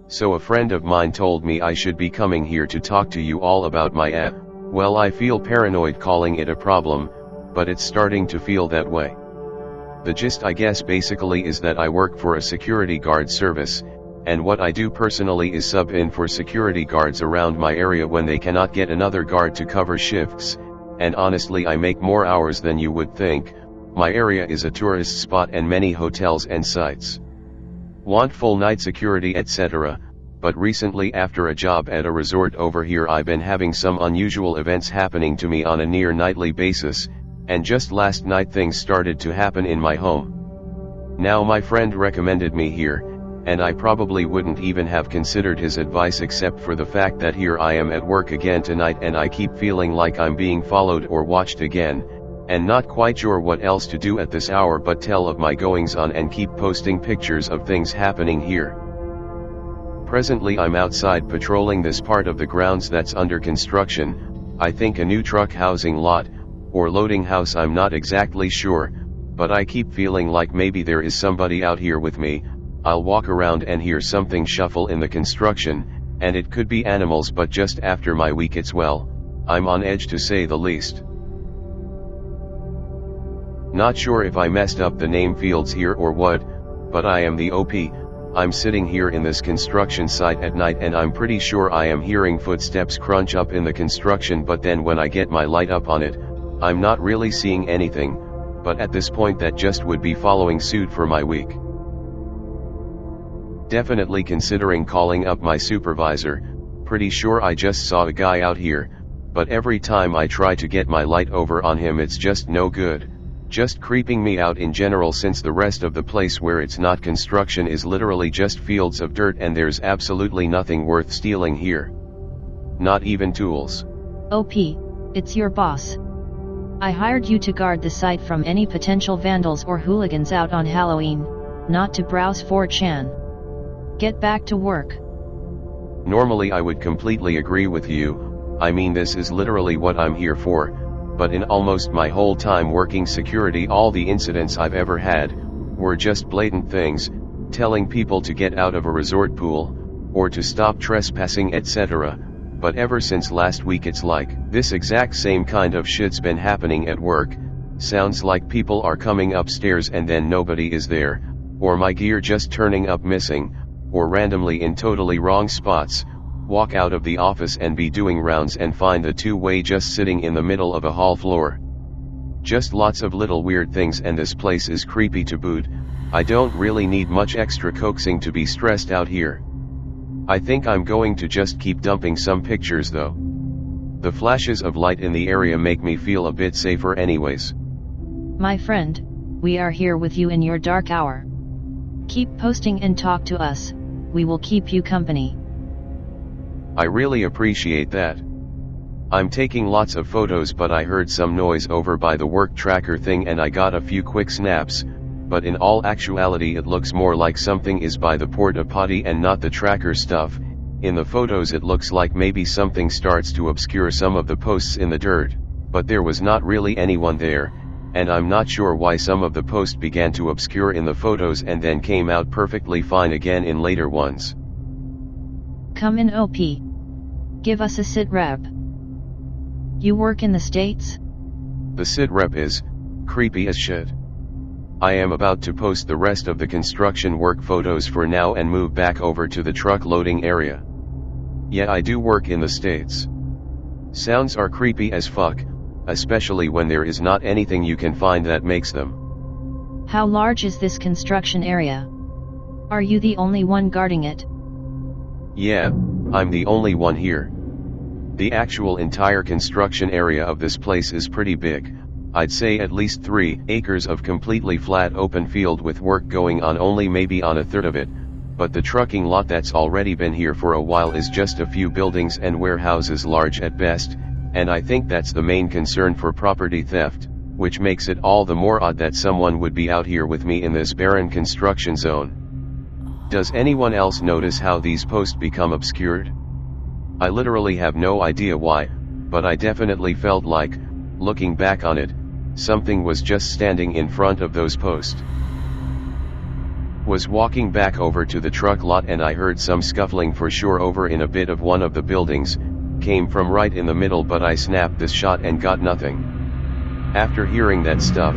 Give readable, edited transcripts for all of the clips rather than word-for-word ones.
So a friend of mine told me I should be coming here to talk to you all about my app. Well, I feel paranoid calling it a problem, but it's starting to feel that way. The gist, I guess, basically is that I work for a security guard service, and what I do personally is sub in for security guards around my area when they cannot get another guard to cover shifts, and honestly I make more hours than you would think. My area is a tourist spot and many hotels and sites want full night security, etc. But recently, after a job at a resort over here, I've been having some unusual events happening to me on a near nightly basis, and just last night things started to happen in my home. Now my friend recommended me here, and I probably wouldn't even have considered his advice except for the fact that here I am at work again tonight and I keep feeling like I'm being followed or watched again, and not quite sure what else to do at this hour but tell of my goings on and keep posting pictures of things happening here. Presently I'm outside patrolling this part of the grounds that's under construction, I think a new truck housing lot, or loading house, I'm not exactly sure, but I keep feeling like maybe there is somebody out here with me. I'll walk around and hear something shuffle in the construction, and it could be animals, but just after my week I'm on edge to say the least. Not sure if I messed up the name fields here or what, but I am the OP. I'm sitting here in this construction site at night and I'm pretty sure I am hearing footsteps crunch up in the construction, but then when I get my light up on it, I'm not really seeing anything, but at this point that just would be following suit for my week. Definitely considering calling up my supervisor. Pretty sure I just saw a guy out here, but every time I try to get my light over on him it's just no good. Just creeping me out in general, since the rest of the place where it's not construction is literally just fields of dirt and there's absolutely nothing worth stealing here. Not even tools. OP, it's your boss. I hired you to guard the site from any potential vandals or hooligans out on Halloween, not to browse 4chan. Get back to work. Normally I would completely agree with you. I mean, this is literally what I'm here for. But in almost my whole time working security, all the incidents I've ever had were just blatant things, telling people to get out of a resort pool, or to stop trespassing, etc. But ever since last week it's like, this exact same kind of shit's been happening at work. Sounds like people are coming upstairs and then nobody is there, or my gear just turning up missing, or randomly in totally wrong spots. Walk out of the office and be doing rounds and find the two-way just sitting in the middle of a hall floor. Just lots of little weird things, and this place is creepy to boot. I don't really need much extra coaxing to be stressed out here. I think I'm going to just keep dumping some pictures though. The flashes of light in the area make me feel a bit safer anyways. My friend, we are here with you in your dark hour. Keep posting and talk to us, we will keep you company. I really appreciate that. I'm taking lots of photos, but I heard some noise over by the work tracker thing and I got a few quick snaps, but in all actuality it looks more like something is by the porta potty and not the tracker stuff. In the photos it looks like maybe something starts to obscure some of the posts in the dirt, but there was not really anyone there, and I'm not sure why some of the posts began to obscure in the photos and then came out perfectly fine again in later ones. Come in, OP. Give us a sit rep. You work in the States? The sit rep is creepy as shit. I am about to post the rest of the construction work photos for now and move back over to the truck loading area. Yeah, I do work in the States. Sounds are creepy as fuck, especially when there is not anything you can find that makes them. How large is this construction area? Are you the only one guarding it? Yeah, I'm the only one here. The actual entire construction area of this place is pretty big. I'd say at least 3 acres of completely flat open field with work going on only maybe on a third of it, but the trucking lot that's already been here for a while is just a few buildings and warehouses, large at best, and I think that's the main concern for property theft, which makes it all the more odd that someone would be out here with me in this barren construction zone. Does anyone else notice how these posts become obscured? I literally have no idea why, but I definitely felt like, looking back on it, something was just standing in front of those posts. Was walking back over to the truck lot and I heard some scuffling for sure over in a bit of one of the buildings, came from right in the middle, but I snapped this shot and got nothing. After hearing that stuff,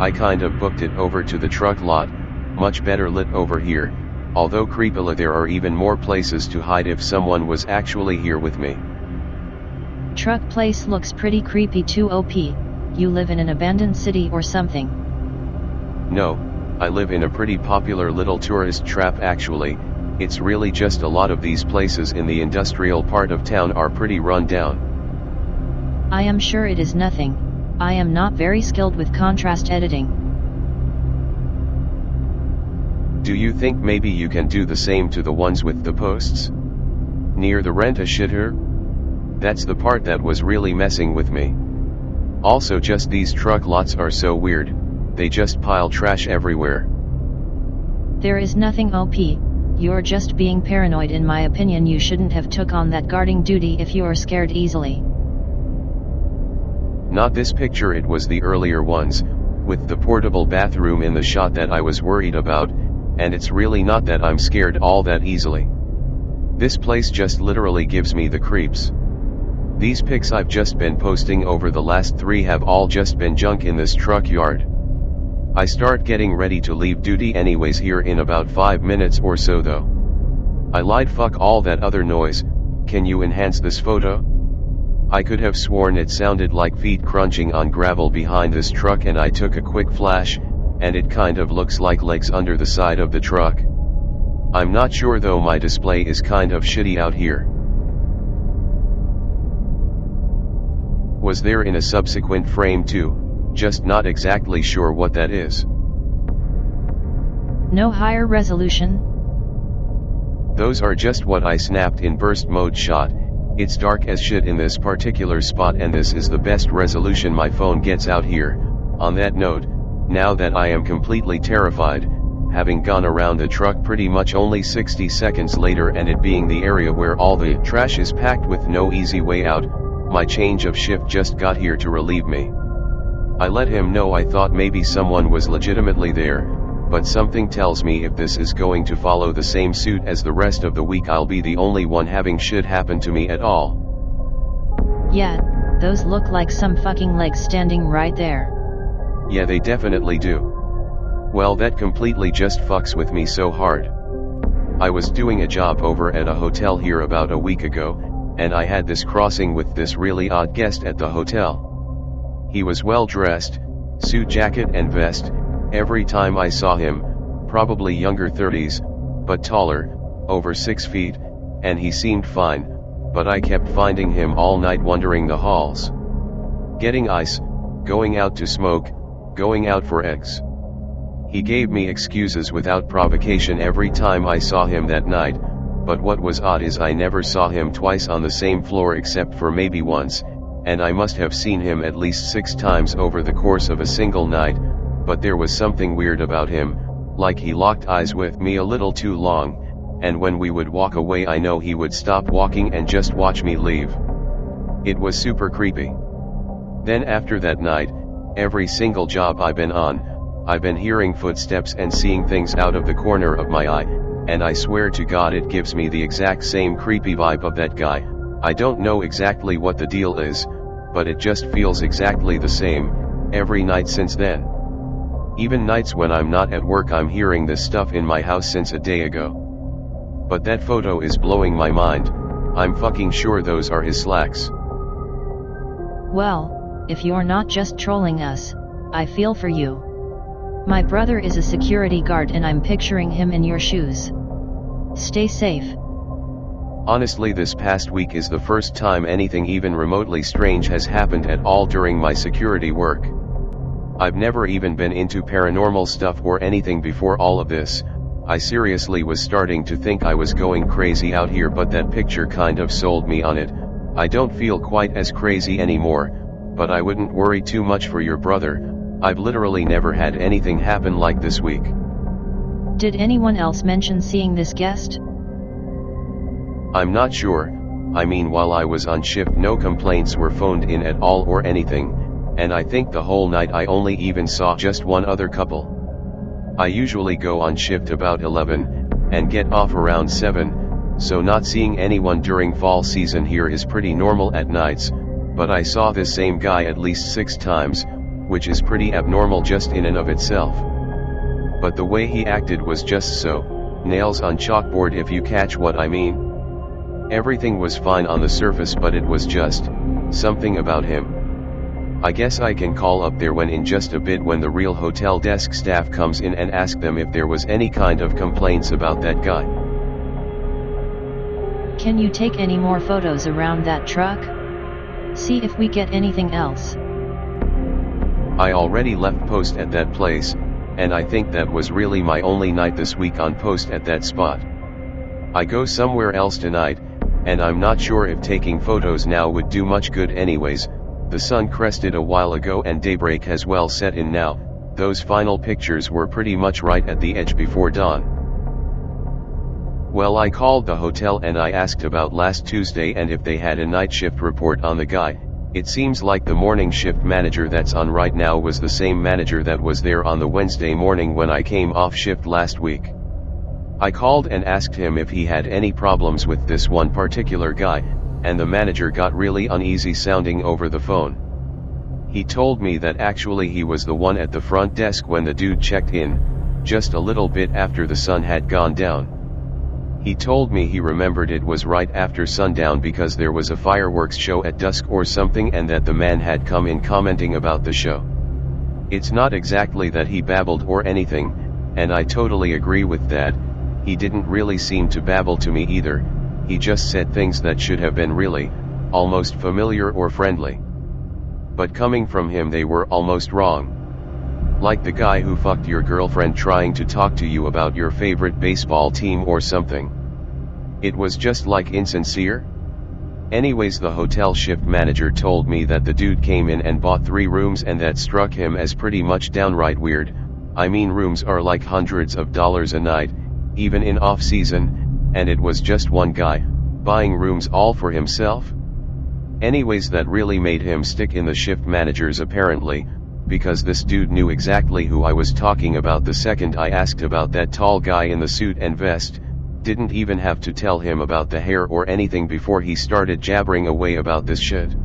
I kind of booked it over to the truck lot, much better lit over here, although creepily there are even more places to hide if someone was actually here with me. Truck place looks pretty creepy too. OP, you live in an abandoned city or something? No, I live in a pretty popular little tourist trap actually. It's really just a lot of these places in the industrial part of town are pretty run down. I am sure it is nothing. I am not very skilled with contrast editing. Do you think maybe you can do the same to the ones with the posts near the rent-a-shitter? That's the part that was really messing with me. Also, just these truck lots are so weird, they just pile trash everywhere. There is nothing. OP, you're just being paranoid. In my opinion, you shouldn't have took on that guarding duty if you are scared easily. Not this picture, it was the earlier ones, with the portable bathroom in the shot that I was worried about, and it's really not that I'm scared all that easily. This place just literally gives me the creeps. These pics I've just been posting over the last 3 have all just been junk in this truck yard. I start getting ready to leave duty anyways here in about 5 minutes or so though. I lied, fuck all that other noise. Can you enhance this photo? I could have sworn it sounded like feet crunching on gravel behind this truck, and I took a quick flash, and it kind of looks like legs under the side of the truck. I'm not sure though, my display is kind of shitty out here. Was there in a subsequent frame too, just not exactly sure what that is. No higher resolution? Those are just what I snapped in burst mode shot. It's dark as shit in this particular spot, and this is the best resolution my phone gets out here. On that note, now that I am completely terrified, having gone around the truck pretty much only 60 seconds later and it being the area where all the trash is packed with no easy way out, my change of shift just got here to relieve me. I let him know I thought maybe someone was legitimately there, but something tells me if this is going to follow the same suit as the rest of the week, I'll be the only one having shit happen to me at all. Yeah, those look like some fucking legs standing right there. Yeah, they definitely do. Well, that completely just fucks with me so hard. I was doing a job over at a hotel here about a week ago, and I had this crossing with this really odd guest at the hotel. He was well dressed, suit jacket and vest. Every time I saw him, probably younger 30s, but taller, over 6 feet, and he seemed fine, but I kept finding him all night wandering the halls. Getting ice, going out to smoke, going out for eggs. He gave me excuses without provocation every time I saw him that night, but what was odd is I never saw him twice on the same floor except for maybe once, and I must have seen him at least 6 times over the course of a single night. But there was something weird about him, like he locked eyes with me a little too long, and when we would walk away I know he would stop walking and just watch me leave. It was super creepy. Then after that night, every single job I've been on, I've been hearing footsteps and seeing things out of the corner of my eye, and I swear to God it gives me the exact same creepy vibe of that guy. I don't know exactly what the deal is, but it just feels exactly the same, every night since then. Even nights when I'm not at work I'm hearing this stuff in my house since a day ago. But that photo is blowing my mind. I'm fucking sure those are his slacks. Well, if you're not just trolling us, I feel for you. My brother is a security guard and I'm picturing him in your shoes. Stay safe. Honestly, this past week is the first time anything even remotely strange has happened at all during my security work. I've never even been into paranormal stuff or anything before all of this. I seriously was starting to think I was going crazy out here, but that picture kind of sold me on it. I don't feel quite as crazy anymore, but I wouldn't worry too much for your brother. I've literally never had anything happen like this week. Did anyone else mention seeing this guest? I'm not sure. I mean, while I was on shift no complaints were phoned in at all or anything. And I think the whole night I only even saw just one other couple. I usually go on shift about 11, and get off around 7, so not seeing anyone during fall season here is pretty normal at nights, but I saw this same guy at least 6 times, which is pretty abnormal just in and of itself. But the way he acted was just so, nails on chalkboard if you catch what I mean. Everything was fine on the surface, but it was just something about him. I guess I can call up there when in just a bit when the real hotel desk staff comes in and ask them if there was any kind of complaints about that guy. Can you take any more photos around that truck? See if we get anything else. I already left post at that place, and I think that was really my only night this week on post at that spot. I go somewhere else tonight, and I'm not sure if taking photos now would do much good anyways. The sun crested a while ago and daybreak has well set in now. Those final pictures were pretty much right at the edge before dawn. Well, I called the hotel and I asked about last Tuesday and if they had a night shift report on the guy. It seems like the morning shift manager that's on right now was the same manager that was there on the Wednesday morning when I came off shift last week. I called and asked him if he had any problems with this one particular guy, and the manager got really uneasy sounding over the phone. He told me that actually he was the one at the front desk when the dude checked in, just a little bit after the sun had gone down. He told me he remembered it was right after sundown because there was a fireworks show at dusk or something, and that the man had come in commenting about the show. It's not exactly that he babbled or anything, and I totally agree with that. He didn't really seem to babble to me either. He just said things that should have been really, almost familiar or friendly. But coming from him they were almost wrong. Like the guy who fucked your girlfriend trying to talk to you about your favorite baseball team or something. It was just like insincere. Anyways, the hotel shift manager told me that the dude came in and bought 3 rooms, and that struck him as pretty much downright weird. I mean, rooms are like hundreds of dollars a night, even in off season, and it was just one guy, buying rooms all for himself? Anyways, that really made him stick in the shift managers apparently, because this dude knew exactly who I was talking about the second I asked about that tall guy in the suit and vest. Didn't even have to tell him about the hair or anything before he started jabbering away about this shit.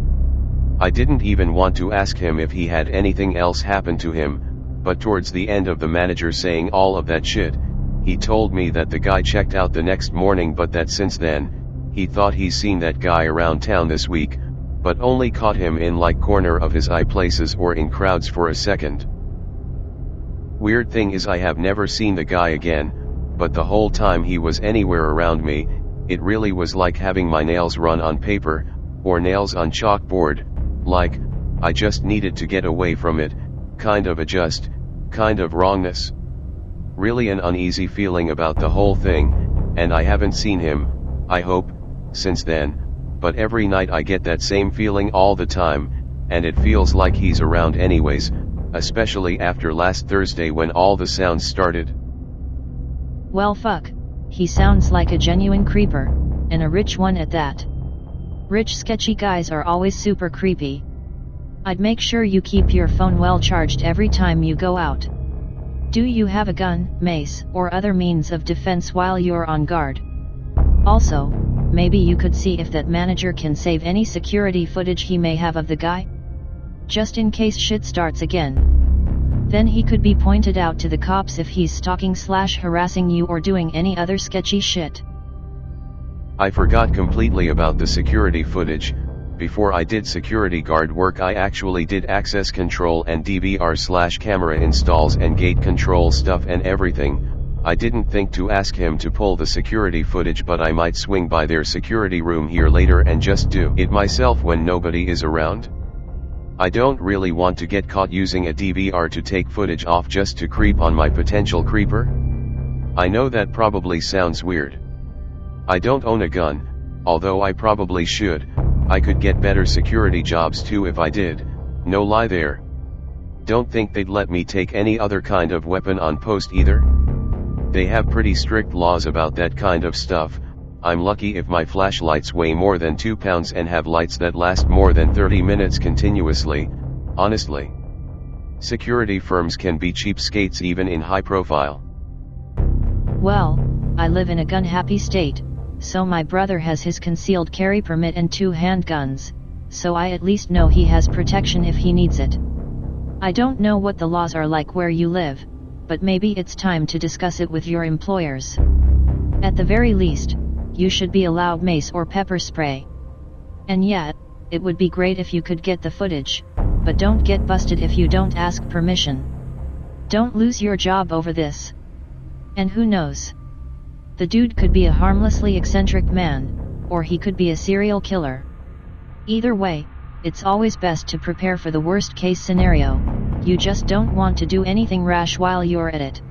I didn't even want to ask him if he had anything else happen to him, but towards the end of the manager saying all of that shit, he told me that the guy checked out the next morning, but that since then, he thought he's seen that guy around town this week, but only caught him in like corner of his eye places or in crowds for a second. Weird thing is, I have never seen the guy again, but the whole time he was anywhere around me, it really was like having my nails run on paper, or nails on chalkboard, like, I just needed to get away from it, kind of wrongness. Really an uneasy feeling about the whole thing, and I haven't seen him, I hope, since then, but every night I get that same feeling all the time, and it feels like he's around anyways, especially after last Thursday when all the sounds started. Well, fuck, he sounds like a genuine creeper, and a rich one at that. Rich sketchy guys are always super creepy. I'd make sure you keep your phone well charged every time you go out. Do you have a gun, mace, or other means of defense while you're on guard? Also, maybe you could see if that manager can save any security footage he may have of the guy? Just in case shit starts again. Then he could be pointed out to the cops if he's stalking/harassing you or doing any other sketchy shit. I forgot completely about the security footage. Before I did security guard work, I actually did access control and DVR/camera installs and gate control stuff and everything. I didn't think to ask him to pull the security footage, but I might swing by their security room here later and just do it myself when nobody is around. I don't really want to get caught using a DVR to take footage off just to creep on my potential creeper. I know that probably sounds weird. I don't own a gun, although I probably should. I could get better security jobs too if I did, no lie there. Don't think they'd let me take any other kind of weapon on post either. They have pretty strict laws about that kind of stuff. I'm lucky if my flashlights weigh more than 2 pounds and have lights that last more than 30 minutes continuously, honestly. Security firms can be cheapskates even in high profile. Well, I live in a gun-happy state, so my brother has his concealed carry permit and 2 handguns, so I at least know he has protection if he needs it. I don't know what the laws are like where you live, but maybe it's time to discuss it with your employers. At the very least, you should be allowed mace or pepper spray. And yet, it would be great if you could get the footage, but don't get busted if you don't ask permission. Don't lose your job over this. And who knows? The dude could be a harmlessly eccentric man, or he could be a serial killer. Either way, it's always best to prepare for the worst case scenario. You just don't want to do anything rash while you're at it.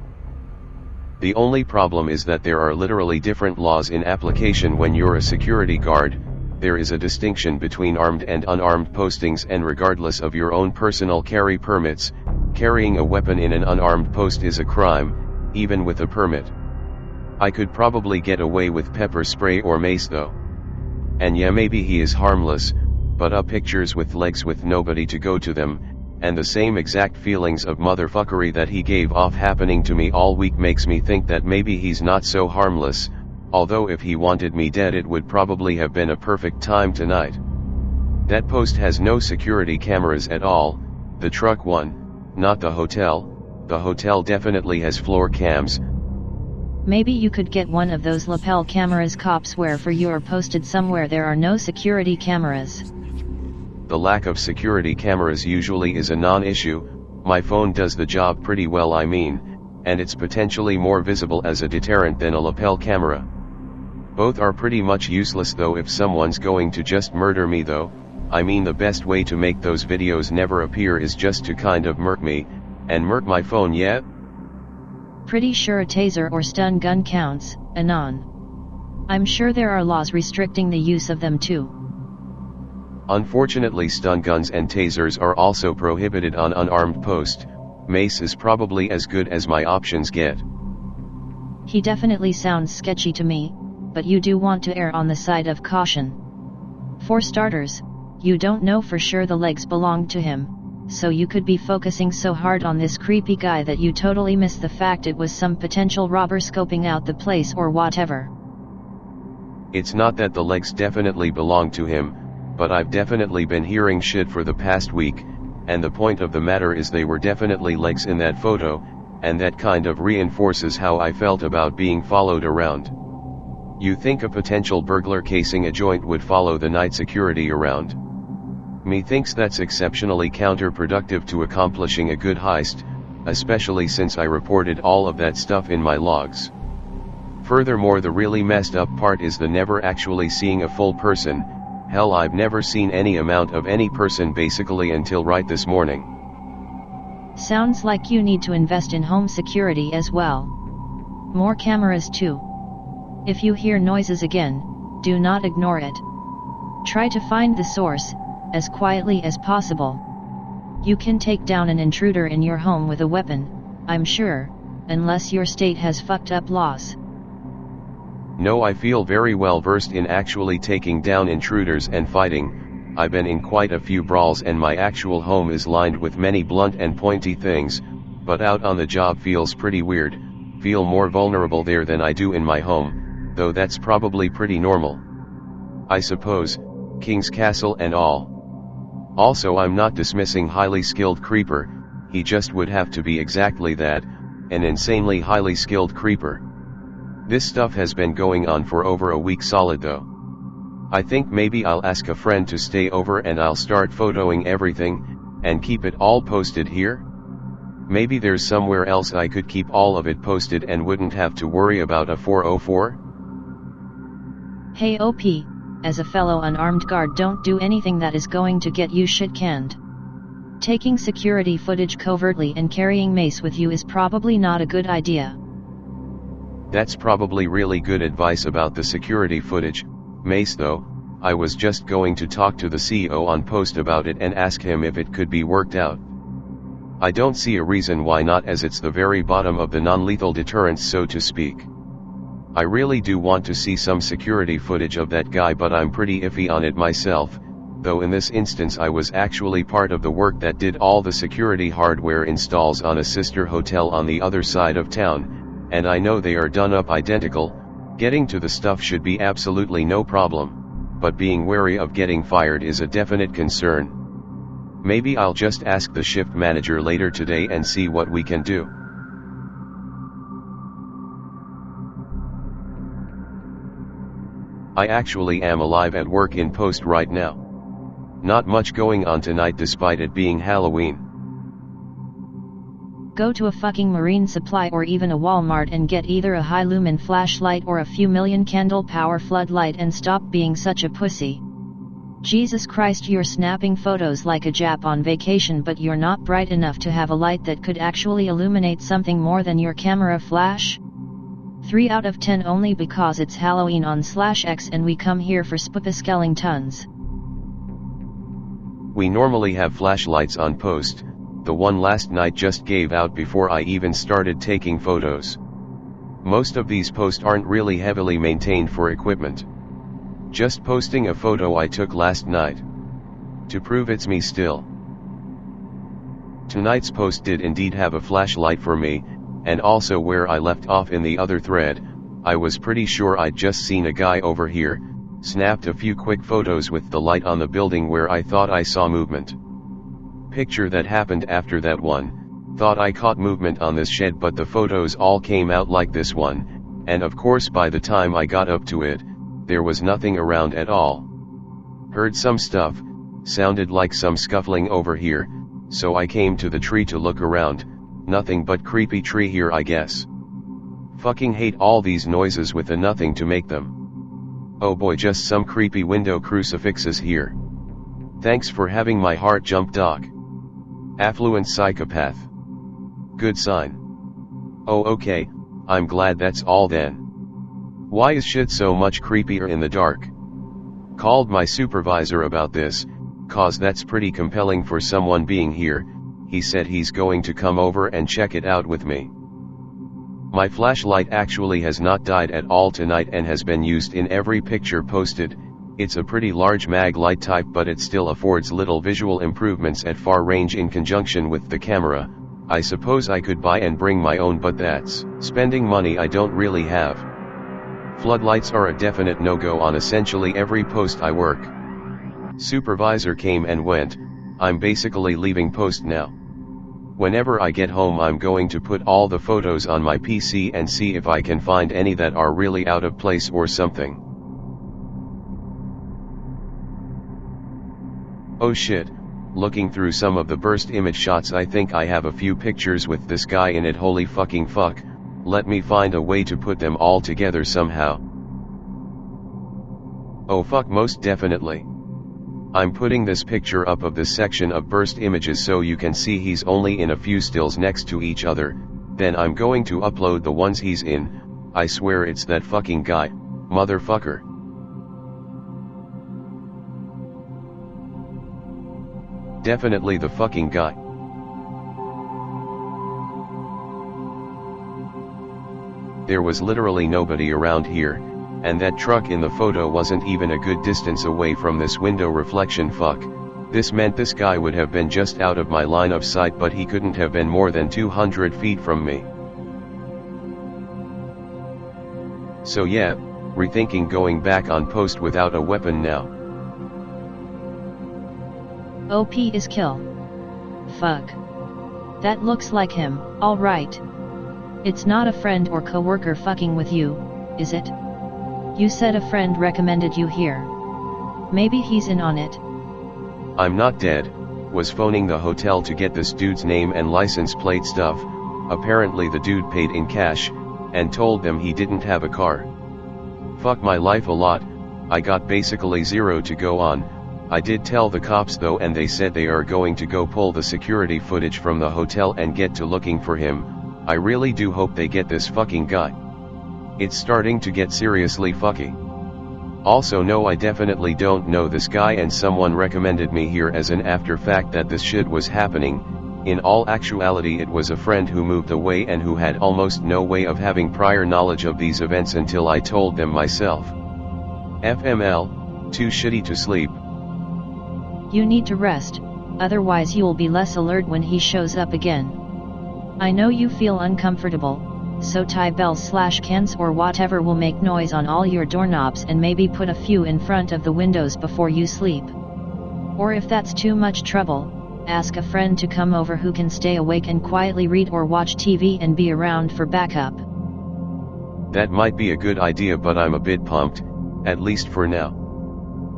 The only problem is that there are literally different laws in application when you're a security guard. There is a distinction between armed and unarmed postings, and regardless of your own personal carry permits, carrying a weapon in an unarmed post is a crime, even with a permit. I could probably get away with pepper spray or mace though. And yeah, maybe he is harmless, but pictures with legs with nobody to go to them, and the same exact feelings of motherfuckery that he gave off happening to me all week makes me think that maybe he's not so harmless, although if he wanted me dead it would probably have been a perfect time tonight. That post has no security cameras at all, the truck one, not the hotel. The hotel definitely has floor cams. Maybe you could get one of those lapel cameras cops wear for you, or posted somewhere there are no security cameras. The lack of security cameras usually is a non-issue. My phone does the job pretty well, and it's potentially more visible as a deterrent than a lapel camera. Both are pretty much useless though if someone's going to just murder me though. The best way to make those videos never appear is just to kind of murk me, and murk my phone, yeah? Pretty sure a taser or stun gun counts, Anon. I'm sure there are laws restricting the use of them too. Unfortunately, stun guns and tasers are also prohibited on unarmed post. Mace is probably as good as my options get. He definitely sounds sketchy to me, but you do want to err on the side of caution. For starters, you don't know for sure the legs belong to him, so you could be focusing so hard on this creepy guy that you totally miss the fact it was some potential robber scoping out the place or whatever. It's not that the legs definitely belong to him, but I've definitely been hearing shit for the past week, and the point of the matter is they were definitely legs in that photo, and that kind of reinforces how I felt about being followed around. You think a potential burglar casing a joint would follow the night security around? Me thinks that's exceptionally counterproductive to accomplishing a good heist, especially since I reported all of that stuff in my logs. Furthermore, the really messed up part is the never actually seeing a full person. Hell, I've never seen any amount of any person basically until right this morning. Sounds like you need to invest in home security as well. More cameras too. If you hear noises again, do not ignore it. Try to find the source, as quietly as possible. You can take down an intruder in your home with a weapon, I'm sure, unless your state has fucked up laws. No, I feel very well versed in actually taking down intruders and fighting. I've been in quite a few brawls and my actual home is lined with many blunt and pointy things, but out on the job feels pretty weird. Feel more vulnerable there than I do in my home, though that's probably pretty normal. I suppose, King's Castle and all. Also, I'm not dismissing highly skilled creeper, he just would have to be exactly that, an insanely highly skilled creeper. This stuff has been going on for over a week solid though. I think maybe I'll ask a friend to stay over and I'll start photoing everything, and keep it all posted here? Maybe there's somewhere else I could keep all of it posted and wouldn't have to worry about a 404? Hey OP, as a fellow unarmed guard, don't do anything that is going to get you shit canned. Taking security footage covertly and carrying mace with you is probably not a good idea. That's probably really good advice about the security footage. Mace though, I was just going to talk to the CEO on post about it and ask him if it could be worked out. I don't see a reason why not, as it's the very bottom of the non-lethal deterrence, so to speak. I really do want to see some security footage of that guy, but I'm pretty iffy on it myself. though in this instance I was actually part of the work that did all the security hardware installs on a sister hotel on the other side of town, and I know they are done up identical. Getting to the stuff should be absolutely no problem, but being wary of getting fired is a definite concern. Maybe I'll just ask the shift manager later today and see what we can do. I actually am alive at work in post right now. Not much going on tonight despite it being Halloween. Go to a fucking marine supply or even a Walmart and get either a high lumen flashlight or a few million candle power floodlight and stop being such a pussy. Jesus Christ, you're snapping photos like a Jap on vacation, but you're not bright enough to have a light that could actually illuminate something more than your camera flash? 3 out of 10 only because it's Halloween on /X and we come here for skeletons. We normally have flashlights on post. The one last night just gave out before I even started taking photos. Most of these posts aren't really heavily maintained for equipment. Just posting a photo I took last night. To prove it's me still. Tonight's post did indeed have a flashlight for me, and also where I left off in the other thread, I was pretty sure I'd just seen a guy over here, snapped a few quick photos with the light on the building where I thought I saw movement. Picture that happened after that one, thought I caught movement on this shed, but the photos all came out like this one, and of course by the time I got up to it, there was nothing around at all. Heard some stuff, sounded like some scuffling over here, so I came to the tree to look around, nothing but creepy tree here I guess. Fucking hate all these noises with a nothing to make them. Oh boy, just some creepy window crucifixes here. Thanks for having my heart jump, doc. Affluent psychopath. Good sign. Oh okay, I'm glad that's all then. Why is shit so much creepier in the dark? Called my supervisor about this, cause that's pretty compelling for someone being here. He said he's going to come over and check it out with me. My flashlight actually has not died at all tonight and has been used in every picture posted. It's a pretty large mag light type, but it still affords little visual improvements at far range in conjunction with the camera. I suppose I could buy and bring my own, but that's spending money I don't really have. Floodlights are a definite no-go on essentially every post I work. Supervisor came and went, I'm basically leaving post now. Whenever I get home I'm going to put all the photos on my PC and see if I can find any that are really out of place or something. Oh shit, looking through some of the burst image shots I think I have a few pictures with this guy in it. Holy fucking fuck. Let me find a way to put them all together somehow. Oh fuck, most definitely. I'm putting this picture up of this section of burst images so you can see he's only in a few stills next to each other, then I'm going to upload the ones he's in. I swear it's that fucking guy, motherfucker. Definitely the fucking guy. There was literally nobody around here, and that truck in the photo wasn't even a good distance away from this window reflection. Fuck. This meant this guy would have been just out of my line of sight, but he couldn't have been more than 200 feet from me. So yeah, rethinking going back on post without a weapon now. OP is kill. Fuck. That looks like him, alright. It's not a friend or coworker fucking with you, is it? You said a friend recommended you here. Maybe he's in on it. I'm not dead. Was phoning the hotel to get this dude's name and license plate stuff. Apparently the dude paid in cash, and told them he didn't have a car. Fuck my life a lot. I got basically zero to go on. I did tell the cops though, and they said they are going to go pull the security footage from the hotel and get to looking for him. I really do hope they get this fucking guy. It's starting to get seriously fucky. Also no, I definitely don't know this guy, and someone recommended me here as an after fact that this shit was happening. In all actuality it was a friend who moved away and who had almost no way of having prior knowledge of these events until I told them myself. FML, too shitty to sleep. You need to rest, otherwise you'll be less alert when he shows up again. I know you feel uncomfortable, so tie bells/cans or whatever will make noise on all your doorknobs and maybe put a few in front of the windows before you sleep. Or if that's too much trouble, ask a friend to come over who can stay awake and quietly read or watch TV and be around for backup. That might be a good idea, but I'm a bit pumped, at least for now.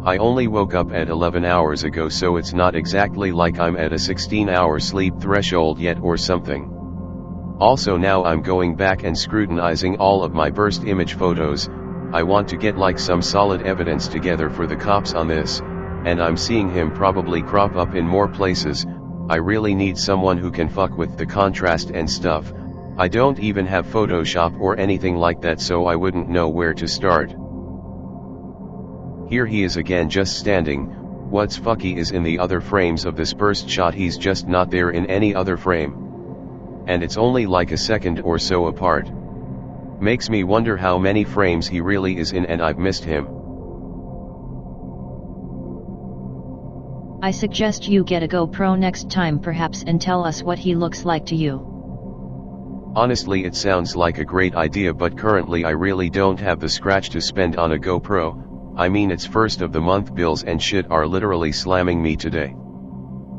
I only woke up at 11 hours ago, so it's not exactly like I'm at a 16-hour sleep threshold yet or something. Also, now I'm going back and scrutinizing all of my burst image photos. I want to get like some solid evidence together for the cops on this, and I'm seeing him probably crop up in more places. I really need someone who can fuck with the contrast and stuff. I don't even have Photoshop or anything like that, so I wouldn't know where to start. Here he is again, just standing. What's fucky is in the other frames of this burst shot he's just not there in any other frame. And it's only like a second or so apart. Makes me wonder how many frames he really is in and I've missed him. I suggest you get a GoPro next time perhaps and tell us what he looks like to you. Honestly, it sounds like a great idea, but currently I really don't have the scratch to spend on a GoPro. I mean, it's first of the month bills and shit are literally slamming me today.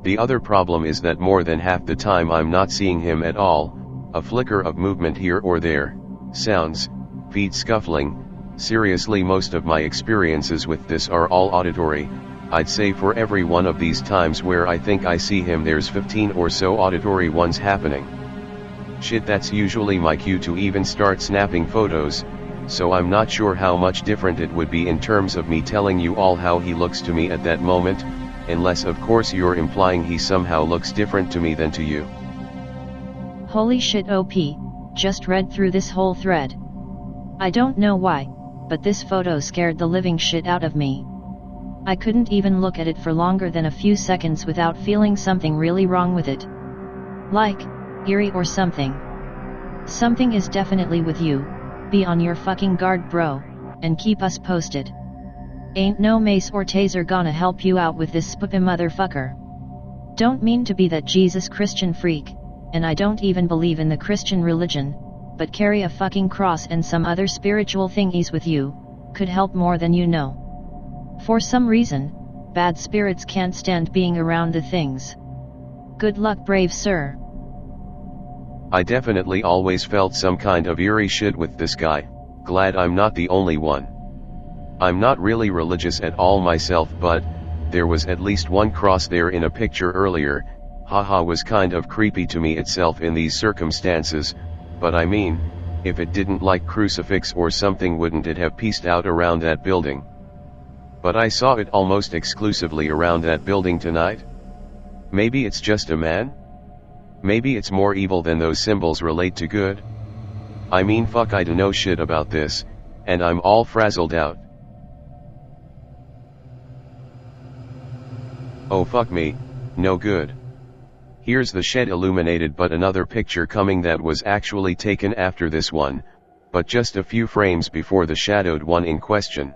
The other problem is that more than half the time I'm not seeing him at all. A flicker of movement here or there, sounds, feet scuffling. Seriously, most of my experiences with this are all auditory. I'd say for every one of these times where I think I see him, there's 15 or so auditory ones happening. Shit, that's usually my cue to even start snapping photos, so I'm not sure how much different it would be in terms of me telling you all how he looks to me at that moment, unless of course you're implying he somehow looks different to me than to you. Holy shit, OP, just read through this whole thread. I don't know why, but this photo scared the living shit out of me. I couldn't even look at it for longer than a few seconds without feeling something really wrong with it. Like, eerie or something. Something is definitely with you. Be on your fucking guard, bro, and keep us posted. Ain't no mace or taser gonna help you out with this spoopy motherfucker. Don't mean to be that Jesus Christian freak, and I don't even believe in the Christian religion, but carry a fucking cross and some other spiritual thingies with you, could help more than you know. For some reason, bad spirits can't stand being around the things. Good luck, brave sir. I definitely always felt some kind of eerie shit with this guy. Glad I'm not the only one. I'm not really religious at all myself, but there was at least one cross there in a picture earlier. Haha, was kind of creepy to me itself in these circumstances, but I mean, if it didn't like crucifix or something, wouldn't it have pieced out around that building? But I saw it almost exclusively around that building tonight. Maybe it's just a man? Maybe it's more evil than those symbols relate to good? I mean, fuck, I don't know shit about this, and I'm all frazzled out. Oh fuck me, no good. Here's the shed illuminated, but another picture coming that was actually taken after this one, but just a few frames before the shadowed one in question.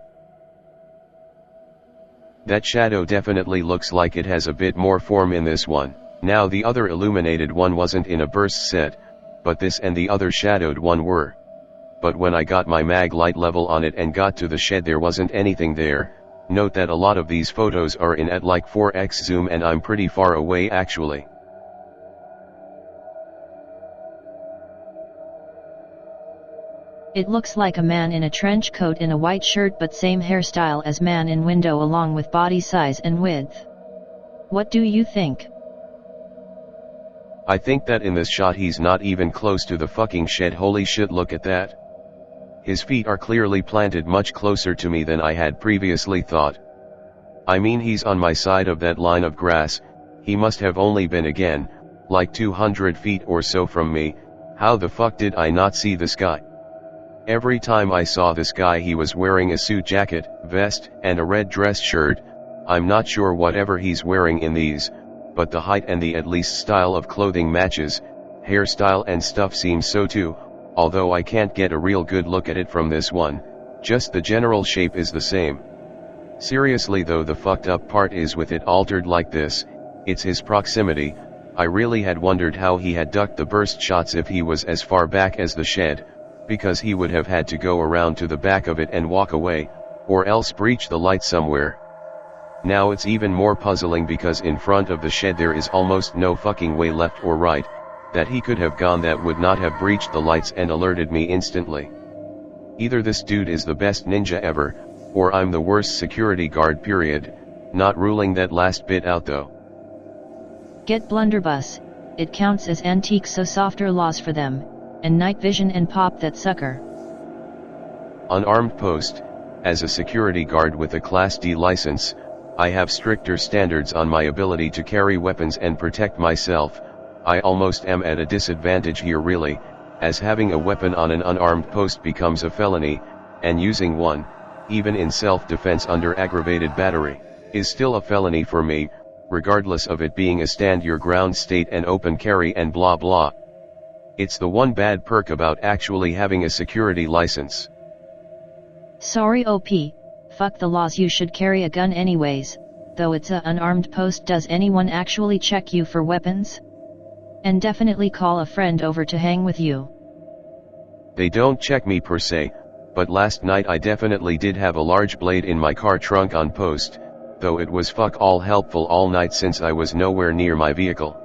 That shadow definitely looks like it has a bit more form in this one. Now the other illuminated one wasn't in a burst set, but this and the other shadowed one were. But when I got my mag light level on it and got to the shed, there wasn't anything there. Note that a lot of these photos are in at like 4x zoom and I'm pretty far away actually. It looks like a man in a trench coat and a white shirt, but same hairstyle as man in window along with body size and width. What do you think? I think that in this shot he's not even close to the fucking shed. Holy shit, look at that. His feet are clearly planted much closer to me than I had previously thought. I mean, he's on my side of that line of grass. He must have only been again, like 200 feet or so from me. How the fuck did I not see this guy? Every time I saw this guy, he was wearing a suit jacket, vest, and a red dress shirt. I'm not sure whatever he's wearing in these, but the height and the at least style of clothing matches. Hairstyle and stuff seems so too, although I can't get a real good look at it from this one. Just the general shape is the same. Seriously though, the fucked up part is with it altered like this, it's his proximity. I really had wondered how he had ducked the burst shots if he was as far back as the shed, because he would have had to go around to the back of it and walk away, or else breach the light somewhere. Now it's even more puzzling because in front of the shed there is almost no fucking way left or right that he could have gone that would not have breached the lights and alerted me instantly. Either this dude is the best ninja ever, or I'm the worst security guard period, not ruling that last bit out though. Get blunderbuss, it counts as antique, so softer laws for them, and night vision and pop that sucker. Unarmed post. As a security guard with a Class D license, I have stricter standards on my ability to carry weapons and protect myself. I almost am at a disadvantage here really, as having a weapon on an unarmed post becomes a felony, and using one, even in self-defense under aggravated battery, is still a felony for me, regardless of it being a stand your ground state and open carry and blah blah. It's the one bad perk about actually having a security license. Sorry OP, fuck the laws, you should carry a gun anyways, though it's a unarmed post. Does anyone actually check you for weapons? And definitely call a friend over to hang with you. They don't check me per se, but last night I definitely did have a large blade in my car trunk on post, though it was fuck all helpful all night since I was nowhere near my vehicle.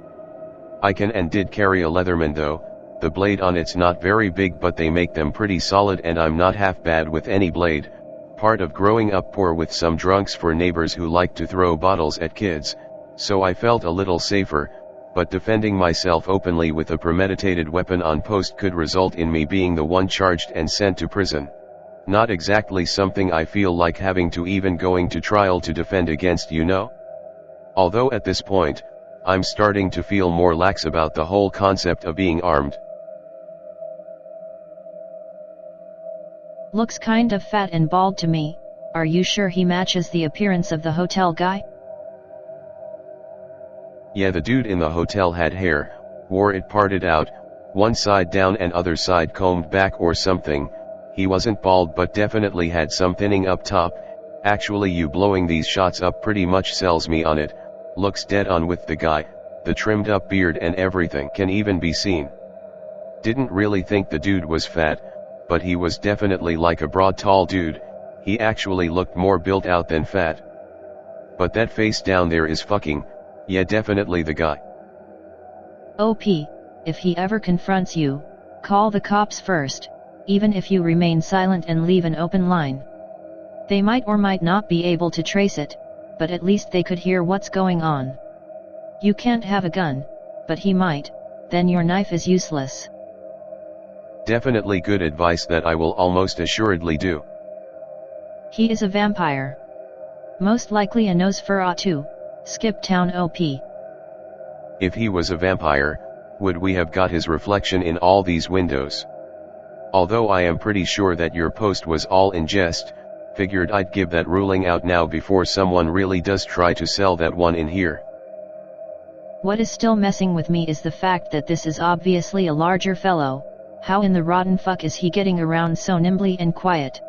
I can and did carry a Leatherman though. The blade on it's not very big but they make them pretty solid and I'm not half bad with any blade, part of growing up poor with some drunks for neighbors who like to throw bottles at kids, so I felt a little safer, but defending myself openly with a premeditated weapon on post could result in me being the one charged and sent to prison. Not exactly something I feel like having to even going to trial to defend against, you know? Although at this point, I'm starting to feel more lax about the whole concept of being armed. Looks kind of fat and bald to me. Are you sure he matches the appearance of the hotel guy? Yeah, the dude in the hotel had hair, wore it parted out, one side down and other side combed back or something. He wasn't bald but definitely had some thinning up top. Actually, you blowing these shots up pretty much sells me on it. Looks dead on with the guy, the trimmed up beard and everything can even be seen. Didn't really think the dude was fat, but he was definitely like a broad tall dude. He actually looked more built out than fat. But that face down there is fucking, yeah, definitely the guy. OP, if he ever confronts you, call the cops first, even if you remain silent and leave an open line. They might or might not be able to trace it, but at least they could hear what's going on. You can't have a gun, but he might, then your knife is useless. Definitely good advice that I will almost assuredly do. He is a vampire. Most likely a Nosferatu. Skip town OP. If he was a vampire, would we have got his reflection in all these windows? Although I am pretty sure that your post was all in jest, figured I'd give that ruling out now before someone really does try to sell that one in here. What is still messing with me is the fact that this is obviously a larger fellow. How in the rotten fuck is he getting around so nimbly and quiet?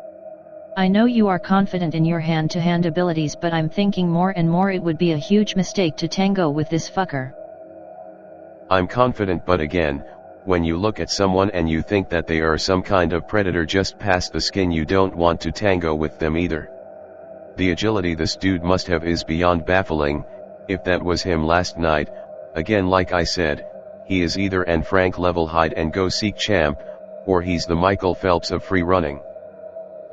I know you are confident in your hand-to-hand abilities, but I'm thinking more and more it would be a huge mistake to tango with this fucker. I'm confident, but again, when you look at someone and you think that they are some kind of predator just past the skin, you don't want to tango with them either. The agility this dude must have is beyond baffling. If that was him last night, again like I said, he is either an Frank level hide and go seek champ, or he's the Michael Phelps of free running.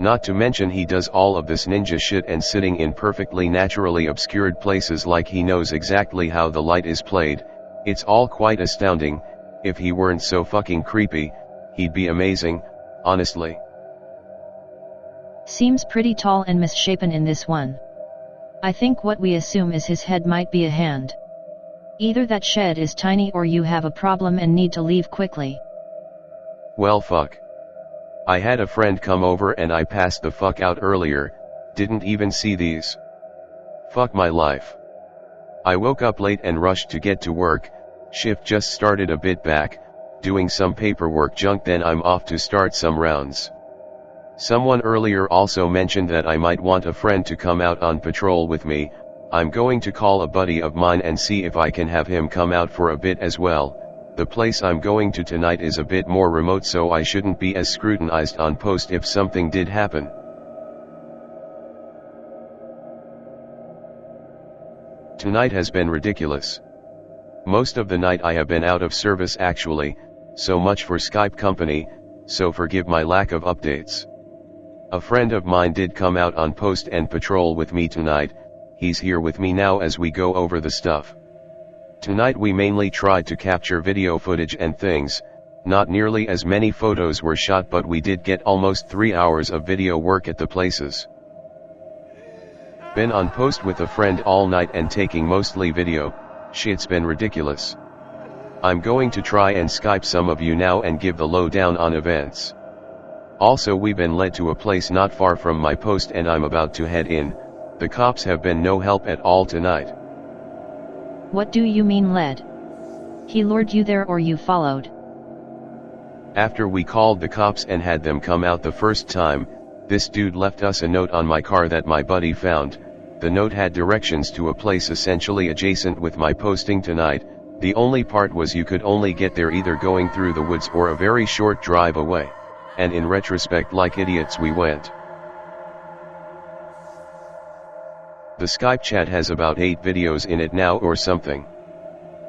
Not to mention he does all of this ninja shit and sitting in perfectly naturally obscured places like he knows exactly how the light is played. It's all quite astounding. If he weren't so fucking creepy, he'd be amazing, honestly. Seems pretty tall and misshapen in this one. I think what we assume is his head might be a hand. Either that shed is tiny or you have a problem and need to leave quickly. Well fuck. I had a friend come over and I passed the fuck out earlier, didn't even see these. Fuck my life. I woke up late and rushed to get to work, shift just started a bit back, doing some paperwork junk, then I'm off to start some rounds. Someone earlier also mentioned that I might want a friend to come out on patrol with me. I'm going to call a buddy of mine and see if I can have him come out for a bit as well. The place I'm going to tonight is a bit more remote, so I shouldn't be as scrutinized on post if something did happen. Tonight has been ridiculous. Most of the night I have been out of service actually, so much for Skype company, so forgive my lack of updates. A friend of mine did come out on post and patrol with me tonight. He's here with me now as we go over the stuff. Tonight we mainly tried to capture video footage and things. Not nearly as many photos were shot, but we did get almost 3 hours of video work at the places. Been on post with a friend all night and taking mostly video. Shit's been ridiculous. I'm going to try and Skype some of you now and give the lowdown on events. Also, we've been led to a place not far from my post and I'm about to head in. The cops have been no help at all tonight. What do you mean led? He lured you there or you followed? After we called the cops and had them come out the first time, this dude left us a note on my car that my buddy found. The note had directions to a place essentially adjacent with my posting tonight. The only part was you could only get there either going through the woods or a very short drive away. And in retrospect, like idiots, we went. The Skype chat has about 8 videos in it now or something.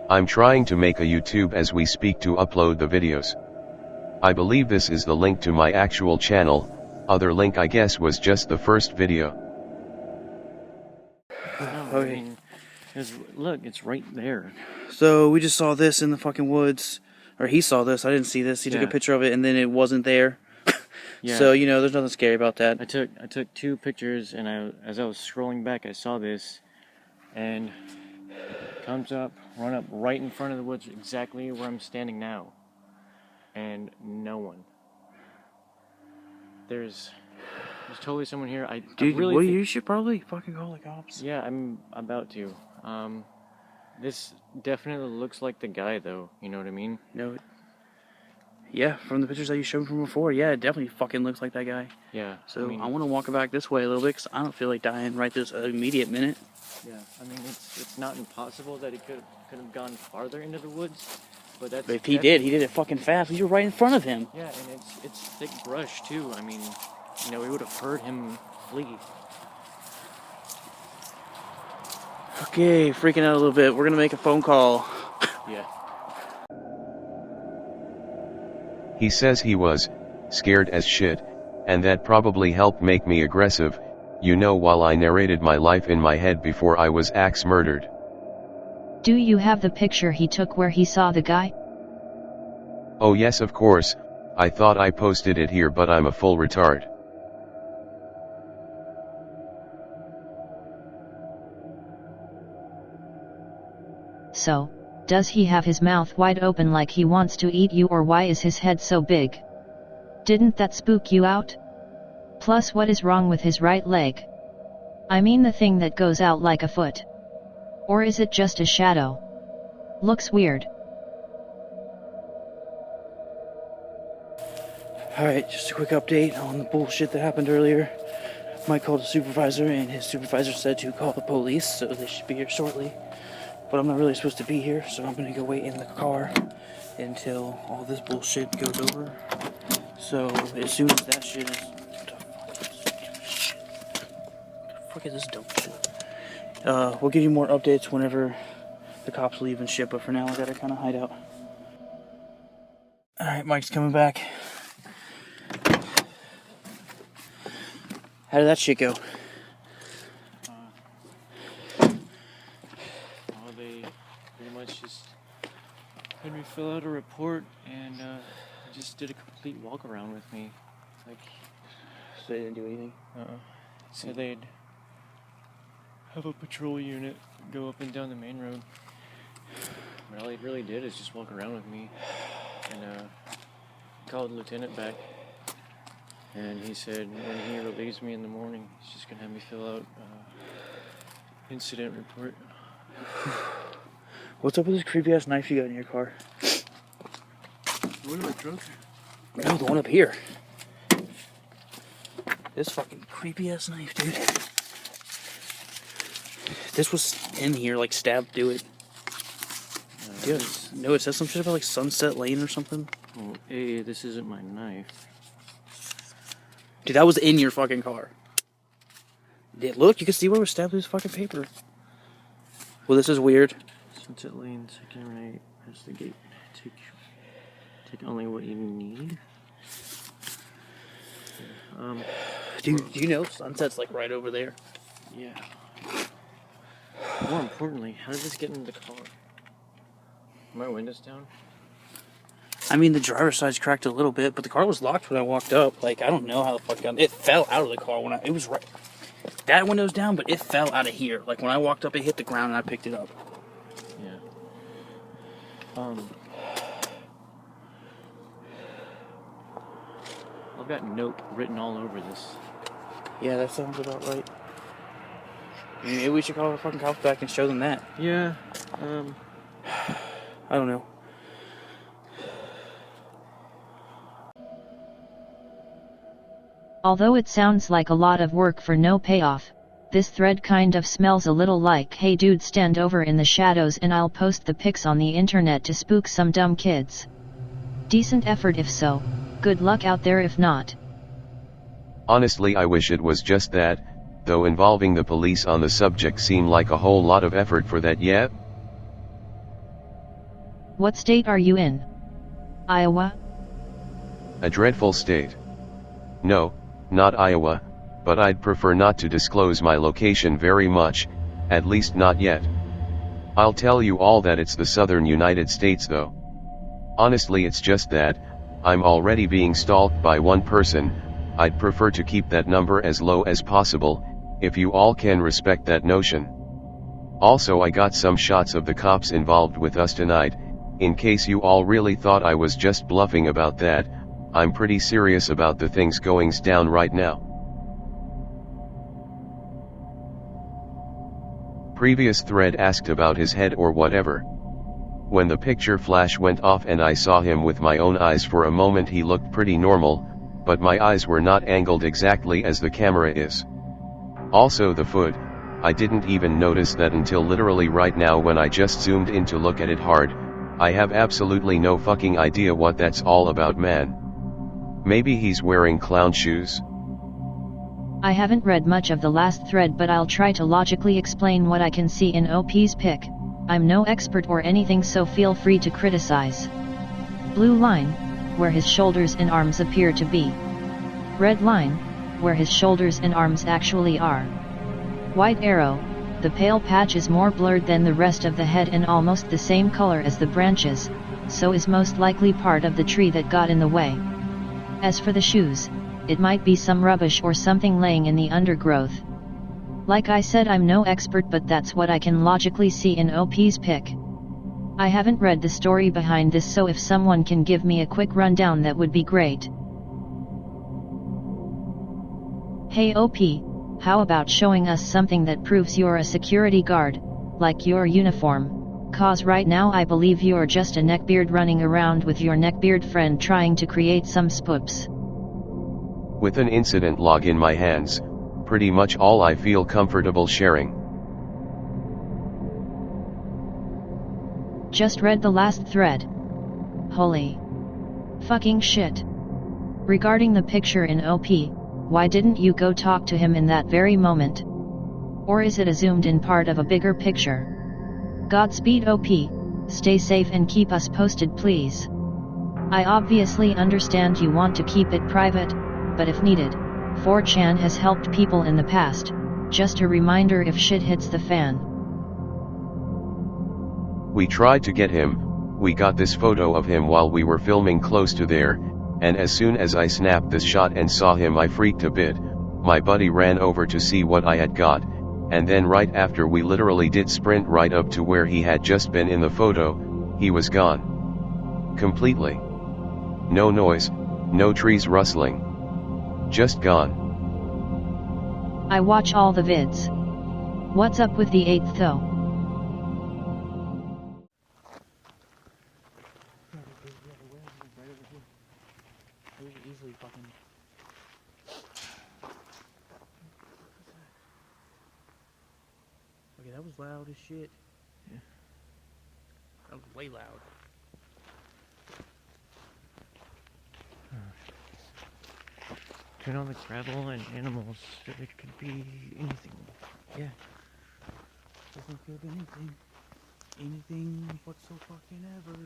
I'm trying to make a YouTube as we speak to upload the videos. I believe this is the link to my actual channel. Other link I guess was just the first video. Okay. Look, it's right there. So we just saw this in the fucking woods. Or he saw this, I didn't see this. He took a picture of it and then it wasn't there. Yeah. So, you know, there's nothing scary about that. I took 2 pictures and as I was scrolling back I saw this and it comes up, run up right in front of the woods exactly where I'm standing now. And no one. There's totally someone here. Dude, really you should probably fucking call the cops. Yeah, I'm about to. This definitely looks like the guy, though. You know what I mean? No. Yeah, from the pictures that you showed from before, yeah, it definitely fucking looks like that guy. Yeah. So I want to walk back this way a little bit because I don't feel like dying right this immediate minute. Yeah, I mean, it's not impossible that he could have gone farther into the woods, but that's. But if he did it fucking fast. You're right in front of him. Yeah, and it's thick brush too. I mean, you know, we would have heard him flee. Okay, freaking out a little bit. We're gonna make a phone call. Yeah. He says he was scared as shit, and that probably helped make me aggressive, you know, while I narrated my life in my head before I was axe murdered. Do you have the picture he took where he saw the guy? Oh yes, of course. I thought I posted it here, but I'm a full retard. So, does he have his mouth wide open like he wants to eat you, or why is his head so big? Didn't that spook you out? Plus, what is wrong with his right leg? I mean the thing that goes out like a foot. Or is it just a shadow? Looks weird. Alright, just a quick update on the bullshit that happened earlier. Mike called a supervisor and his supervisor said to call the police, so they should be here shortly. But I'm not really supposed to be here, so I'm gonna go wait in the car until all this bullshit goes over. So as soon as that shit is... What the fuck is this dumb shit? We'll give you more updates whenever the cops leave and shit, but for now I gotta kinda hide out. Alright, Mike's coming back. How did that shit go? They pretty much just had me fill out a report and just did a complete walk around with me. Like, So they didn't do anything? So they'd have a patrol unit go up and down the main road. But all they really did is just walk around with me. And called the lieutenant back. And he said when he relieves me in the morning, he's just going to have me fill out incident report. What's up with this creepy ass knife you got in your car? The one in my trunk? No, the one up here. This fucking creepy ass knife, dude. This was in here, like stabbed through it. No, it says some shit about like Sunset Lane or something. Oh, hey, this isn't my knife. Dude, that was in your fucking car. Look, you can see where it was stabbed through this fucking paper. Well, this is weird. Sunset Lane, second right, press the gate. Take only what you need. Do you know Sunset's like right over there? Yeah. More importantly, how did this get in the car? Are my windows down? I mean, the driver's side's cracked a little bit, but the car was locked when I walked up. Like, I don't know how the fuck it fell out of the car when it was right. That window's down, but it fell out of here. Like, when I walked up, it hit the ground and I picked it up. Yeah. I've got note written all over this. Yeah, that sounds about right. Maybe we should call the fucking cops back and show them that. Yeah. I don't know. Although it sounds like a lot of work for no payoff, this thread kind of smells a little like, hey dude, stand over in the shadows and I'll post the pics on the internet to spook some dumb kids. Decent effort if so, good luck out there if not. Honestly, I wish it was just that, though involving the police on the subject seemed like a whole lot of effort for that. Yeah? What state are you in? Iowa? A dreadful state. No, not Iowa, but I'd prefer not to disclose my location very much, at least not yet. I'll tell you all that it's the southern United States though. Honestly, it's just that, I'm already being stalked by one person. I'd prefer to keep that number as low as possible, if you all can respect that notion. Also, I got some shots of the cops involved with us tonight, in case you all really thought I was just bluffing about that. I'm pretty serious about the things goings down right now. Previous thread asked about his head or whatever. When the picture flash went off and I saw him with my own eyes for a moment, he looked pretty normal, but my eyes were not angled exactly as the camera is. Also the foot, I didn't even notice that until literally right now when I just zoomed in to look at it hard. I have absolutely no fucking idea what that's all about, man. Maybe he's wearing clown shoes? I haven't read much of the last thread, but I'll try to logically explain what I can see in OP's pic. I'm no expert or anything, so feel free to criticize. Blue line, where his shoulders and arms appear to be. Red line, where his shoulders and arms actually are. White arrow, the pale patch is more blurred than the rest of the head and almost the same color as the branches, so is most likely part of the tree that got in the way. As for the shoes, it might be some rubbish or something laying in the undergrowth. Like I said, I'm no expert, but that's what I can logically see in OP's pic. I haven't read the story behind this, so if someone can give me a quick rundown, that would be great. Hey OP, how about showing us something that proves you're a security guard, like your uniform? Cause right now I believe you're just a neckbeard running around with your neckbeard friend trying to create some spoops. With an incident log in my hands, pretty much all I feel comfortable sharing. Just read the last thread. Holy fucking shit. Regarding the picture in OP, why didn't you go talk to him in that very moment? Or is it a zoomed in part of a bigger picture? Godspeed OP, stay safe and keep us posted please. I obviously understand you want to keep it private, but if needed, 4chan has helped people in the past, just a reminder if shit hits the fan. We tried to get him, we got this photo of him while we were filming close to there, and as soon as I snapped this shot and saw him I freaked a bit. My buddy ran over to see what I had got, and then right after we literally did sprint right up to where he had just been in the photo, he was gone. Completely. No noise, no trees rustling. Just gone. I watch all the vids. What's up with the 8th though? Okay, that was loud as shit. Yeah. That was way loud. Turn on the gravel and animals. It could be anything. Yeah. Doesn't feel anything. Anything but so fucking ever.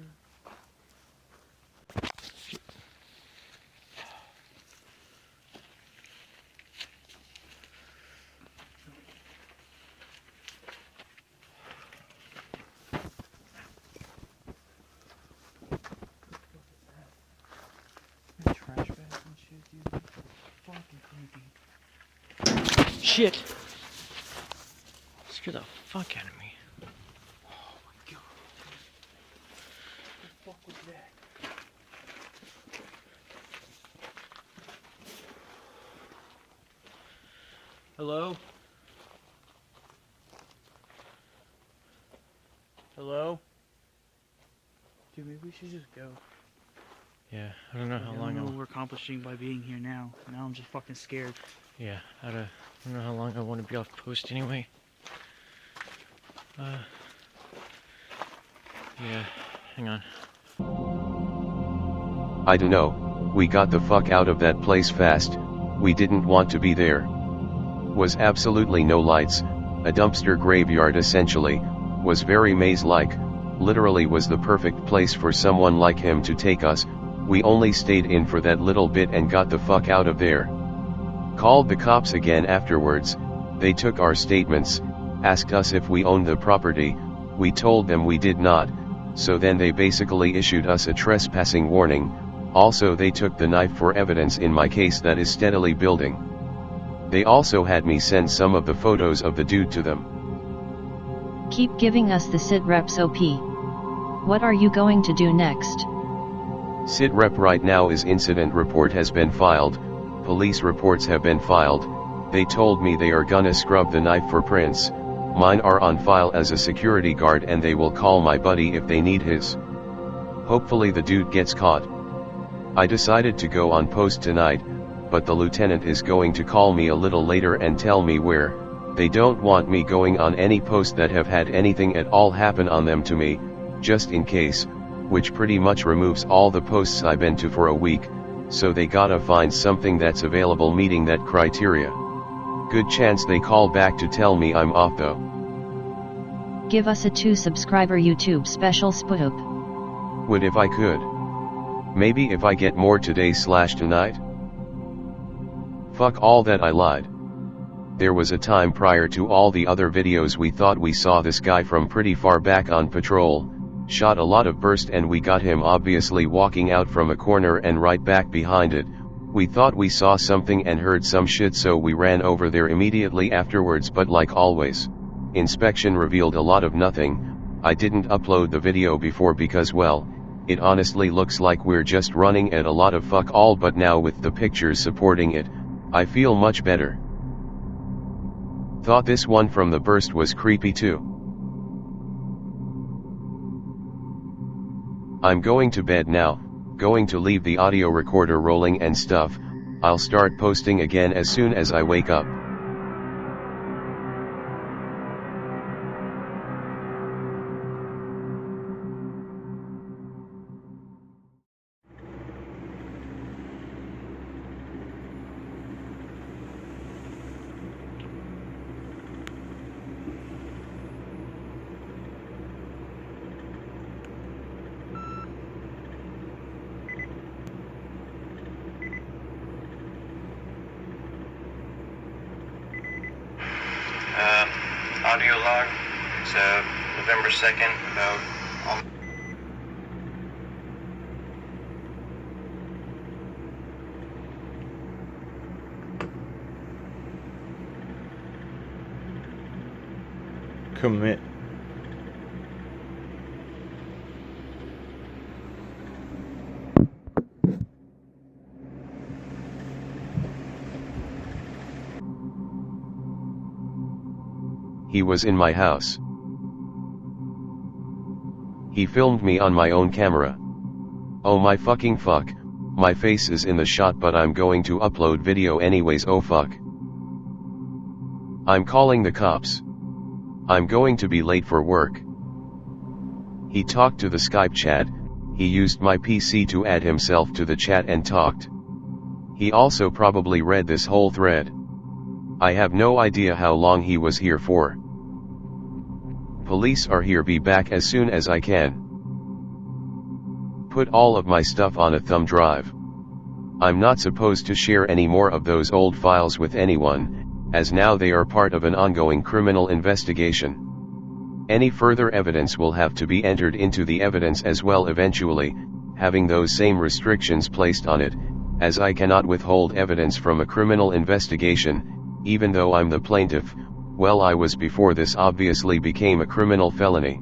Trash bags and shit, dude. Fucking creepy. Shit! Scare the fuck out of me. Oh my god. What the fuck was that? Hello? Hello? Dude, maybe we should just go. Yeah, I don't know how long I don't know what we're accomplishing by being here now. Now I'm just fucking scared. Yeah, I don't know how long I want to be off post anyway. Yeah, hang on. I don't know, we got the fuck out of that place fast, we didn't want to be there. Was absolutely no lights, a dumpster graveyard essentially, was very maze-like, literally was the perfect place for someone like him to take us. We only stayed in for that little bit and got the fuck out of there. Called the cops again afterwards, they took our statements, asked us if we owned the property, we told them we did not, so then they basically issued us a trespassing warning. Also they took the knife for evidence in my case that is steadily building. They also had me send some of the photos of the dude to them. Keep giving us the SitReps OP. What are you going to do next? SitRep right now is incident report has been filed, police reports have been filed, they told me they are gonna scrub the knife for prints, mine are on file as a security guard and they will call my buddy if they need his. Hopefully the dude gets caught. I decided to go on post tonight, but the lieutenant is going to call me a little later and tell me where. They don't want me going on any post that have had anything at all happen on them to me, just in case, which pretty much removes all the posts I've been to for a week, so they gotta find something that's available meeting that criteria. Good chance they call back to tell me I'm off though. Give us a 2-subscriber YouTube special spoop. Would if I could. Maybe if I get more today/tonight? Fuck all that, I lied. There was a time prior to all the other videos we thought we saw this guy from pretty far back on patrol, shot a lot of burst and we got him obviously walking out from a corner and right back behind it. We thought we saw something and heard some shit, so we ran over there immediately afterwards, but like always, inspection revealed a lot of nothing. I didn't upload the video before because, well, it honestly looks like we're just running at a lot of fuck all, but now with the pictures supporting it, I feel much better. Thought this one from the burst was creepy too. I'm going to bed now, going to leave the audio recorder rolling and stuff. I'll start posting again as soon as I wake up. Audio log, it's November 2nd, about commit. He was in my house. He filmed me on my own camera. Oh my fucking fuck, my face is in the shot but I'm going to upload video anyways, oh fuck. I'm calling the cops. I'm going to be late for work. He talked to the Skype chat, he used my PC to add himself to the chat and talked. He also probably read this whole thread. I have no idea how long he was here for. Police are here, be back as soon as I can. Put all of my stuff on a thumb drive. I'm not supposed to share any more of those old files with anyone, as now they are part of an ongoing criminal investigation. Any further evidence will have to be entered into the evidence as well eventually, having those same restrictions placed on it, as I cannot withhold evidence from a criminal investigation, even though I'm the plaintiff. Well, I was before this obviously became a criminal felony.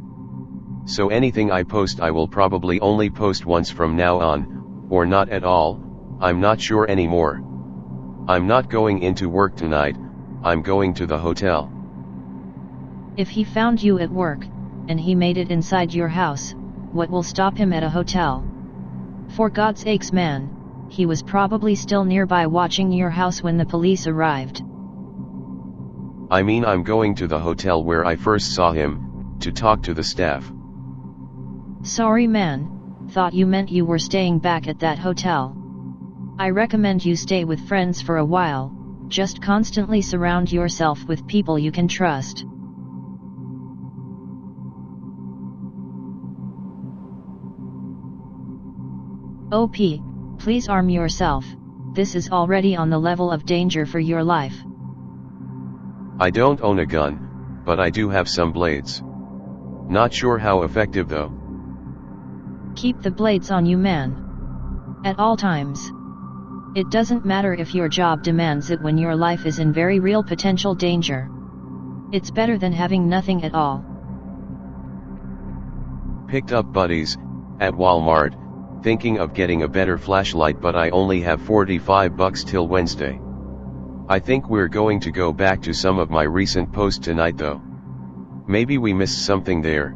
So anything I post I will probably only post once from now on, or not at all, I'm not sure anymore. I'm not going into work tonight, I'm going to the hotel. If he found you at work, and he made it inside your house, what will stop him at a hotel? For God's sakes, man, he was probably still nearby watching your house when the police arrived. I mean, I'm going to the hotel where I first saw him, to talk to the staff. Sorry man, thought you meant you were staying back at that hotel. I recommend you stay with friends for a while, just constantly surround yourself with people you can trust. OP, please arm yourself, this is already on the level of danger for your life. I don't own a gun, but I do have some blades. Not sure how effective though. Keep the blades on you, man. At all times. It doesn't matter if your job demands it when your life is in very real potential danger. It's better than having nothing at all. Picked up buddies, at Walmart, thinking of getting a better flashlight, but I only have $45 till Wednesday. I think we're going to go back to some of my recent posts tonight though. Maybe we missed something there.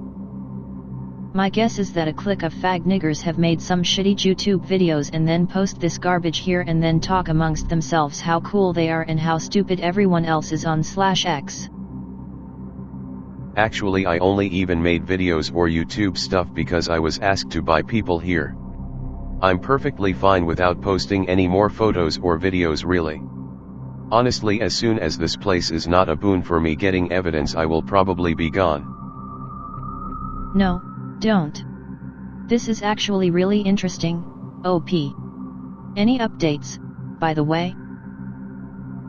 My guess is that a clique of fag niggers have made some shitty YouTube videos and then post this garbage here and then talk amongst themselves how cool they are and how stupid everyone else is on /X. Actually, I only even made videos or YouTube stuff because I was asked to by people here. I'm perfectly fine without posting any more photos or videos really. Honestly, as soon as this place is not a boon for me getting evidence, I will probably be gone. No, don't. This is actually really interesting, OP. Any updates, by the way?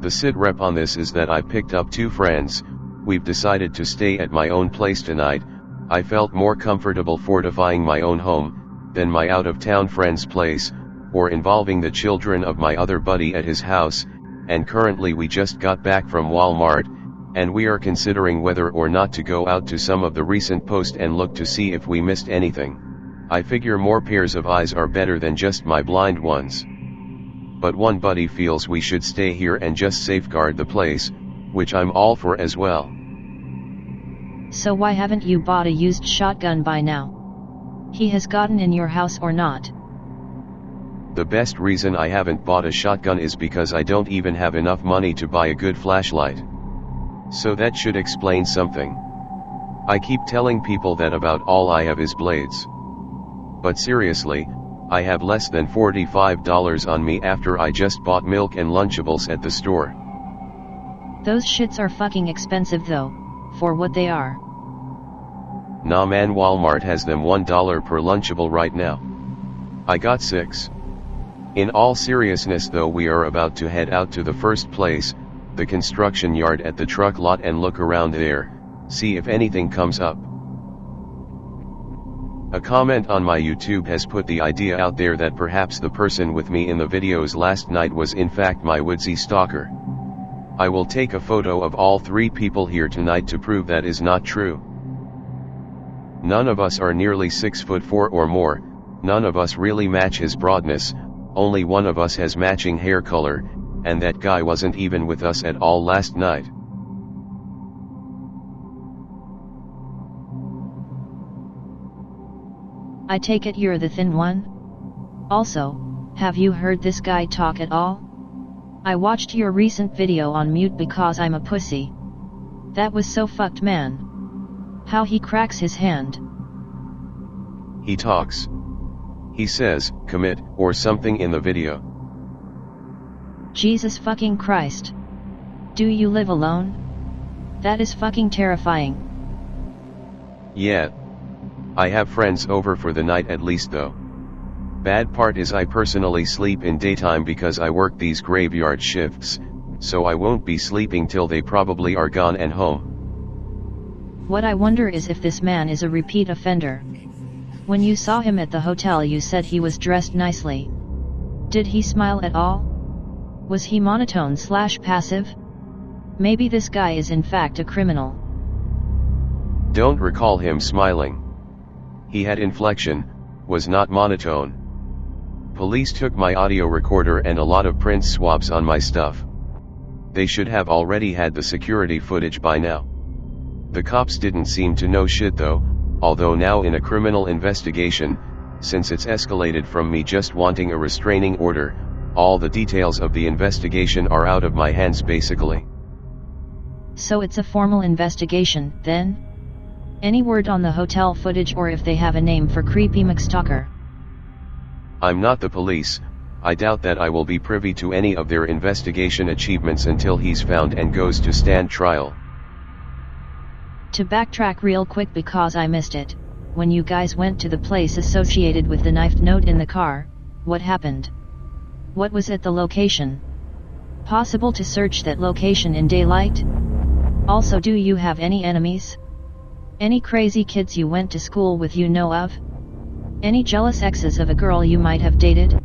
The sit rep on this is that I picked up 2 friends, we've decided to stay at my own place tonight. I felt more comfortable fortifying my own home, than my out-of-town friend's place, or involving the children of my other buddy at his house, and currently we just got back from Walmart, and we are considering whether or not to go out to some of the recent posts and look to see if we missed anything. I figure more pairs of eyes are better than just my blind ones. But one buddy feels we should stay here and just safeguard the place, which I'm all for as well. So why haven't you bought a used shotgun by now? He has gotten in your house or not? The best reason I haven't bought a shotgun is because I don't even have enough money to buy a good flashlight. So that should explain something. I keep telling people that about all I have is blades. But seriously, I have less than $45 on me after I just bought milk and Lunchables at the store. Those shits are fucking expensive though, for what they are. Nah man, Walmart has them $1 per Lunchable right now. I got 6. In all seriousness though, we are about to head out to the first place, the construction yard at the truck lot, and look around there, see if anything comes up. A comment on my YouTube has put the idea out there that perhaps the person with me in the videos last night was in fact my woodsy stalker. I will take a photo of all 3 people here tonight to prove that is not true. None of us are nearly 6'4" or more, none of us really match his broadness, only one of us has matching hair color, and that guy wasn't even with us at all last night. I take it you're the thin one? Also, have you heard this guy talk at all? I watched your recent video on mute because I'm a pussy. That was so fucked, man. How he cracks his hand. He talks. He says, commit, or something in the video. Jesus fucking Christ. Do you live alone? That is fucking terrifying. Yeah. I have friends over for the night at least though. Bad part is I personally sleep in daytime because I work these graveyard shifts, so I won't be sleeping till they probably are gone and home. What I wonder is if this man is a repeat offender. When you saw him at the hotel you said he was dressed nicely. Did he smile at all? Was he monotone/passive? Maybe this guy is in fact a criminal. Don't recall him smiling. He had inflection, was not monotone. Police took my audio recorder and a lot of print swabs on my stuff. They should have already had the security footage by now. The cops didn't seem to know shit though, although now in a criminal investigation, since it's escalated from me just wanting a restraining order, all the details of the investigation are out of my hands basically. So it's a formal investigation, then? Any word on the hotel footage or if they have a name for Creepy McStalker? I'm not the police, I doubt that I will be privy to any of their investigation achievements until he's found and goes to stand trial. To backtrack real quick because I missed it, when you guys went to the place associated with the knifed note in the car, what happened? What was at the location? Possible to search that location in daylight? Also, do you have any enemies? Any crazy kids you went to school with you know of? Any jealous exes of a girl you might have dated?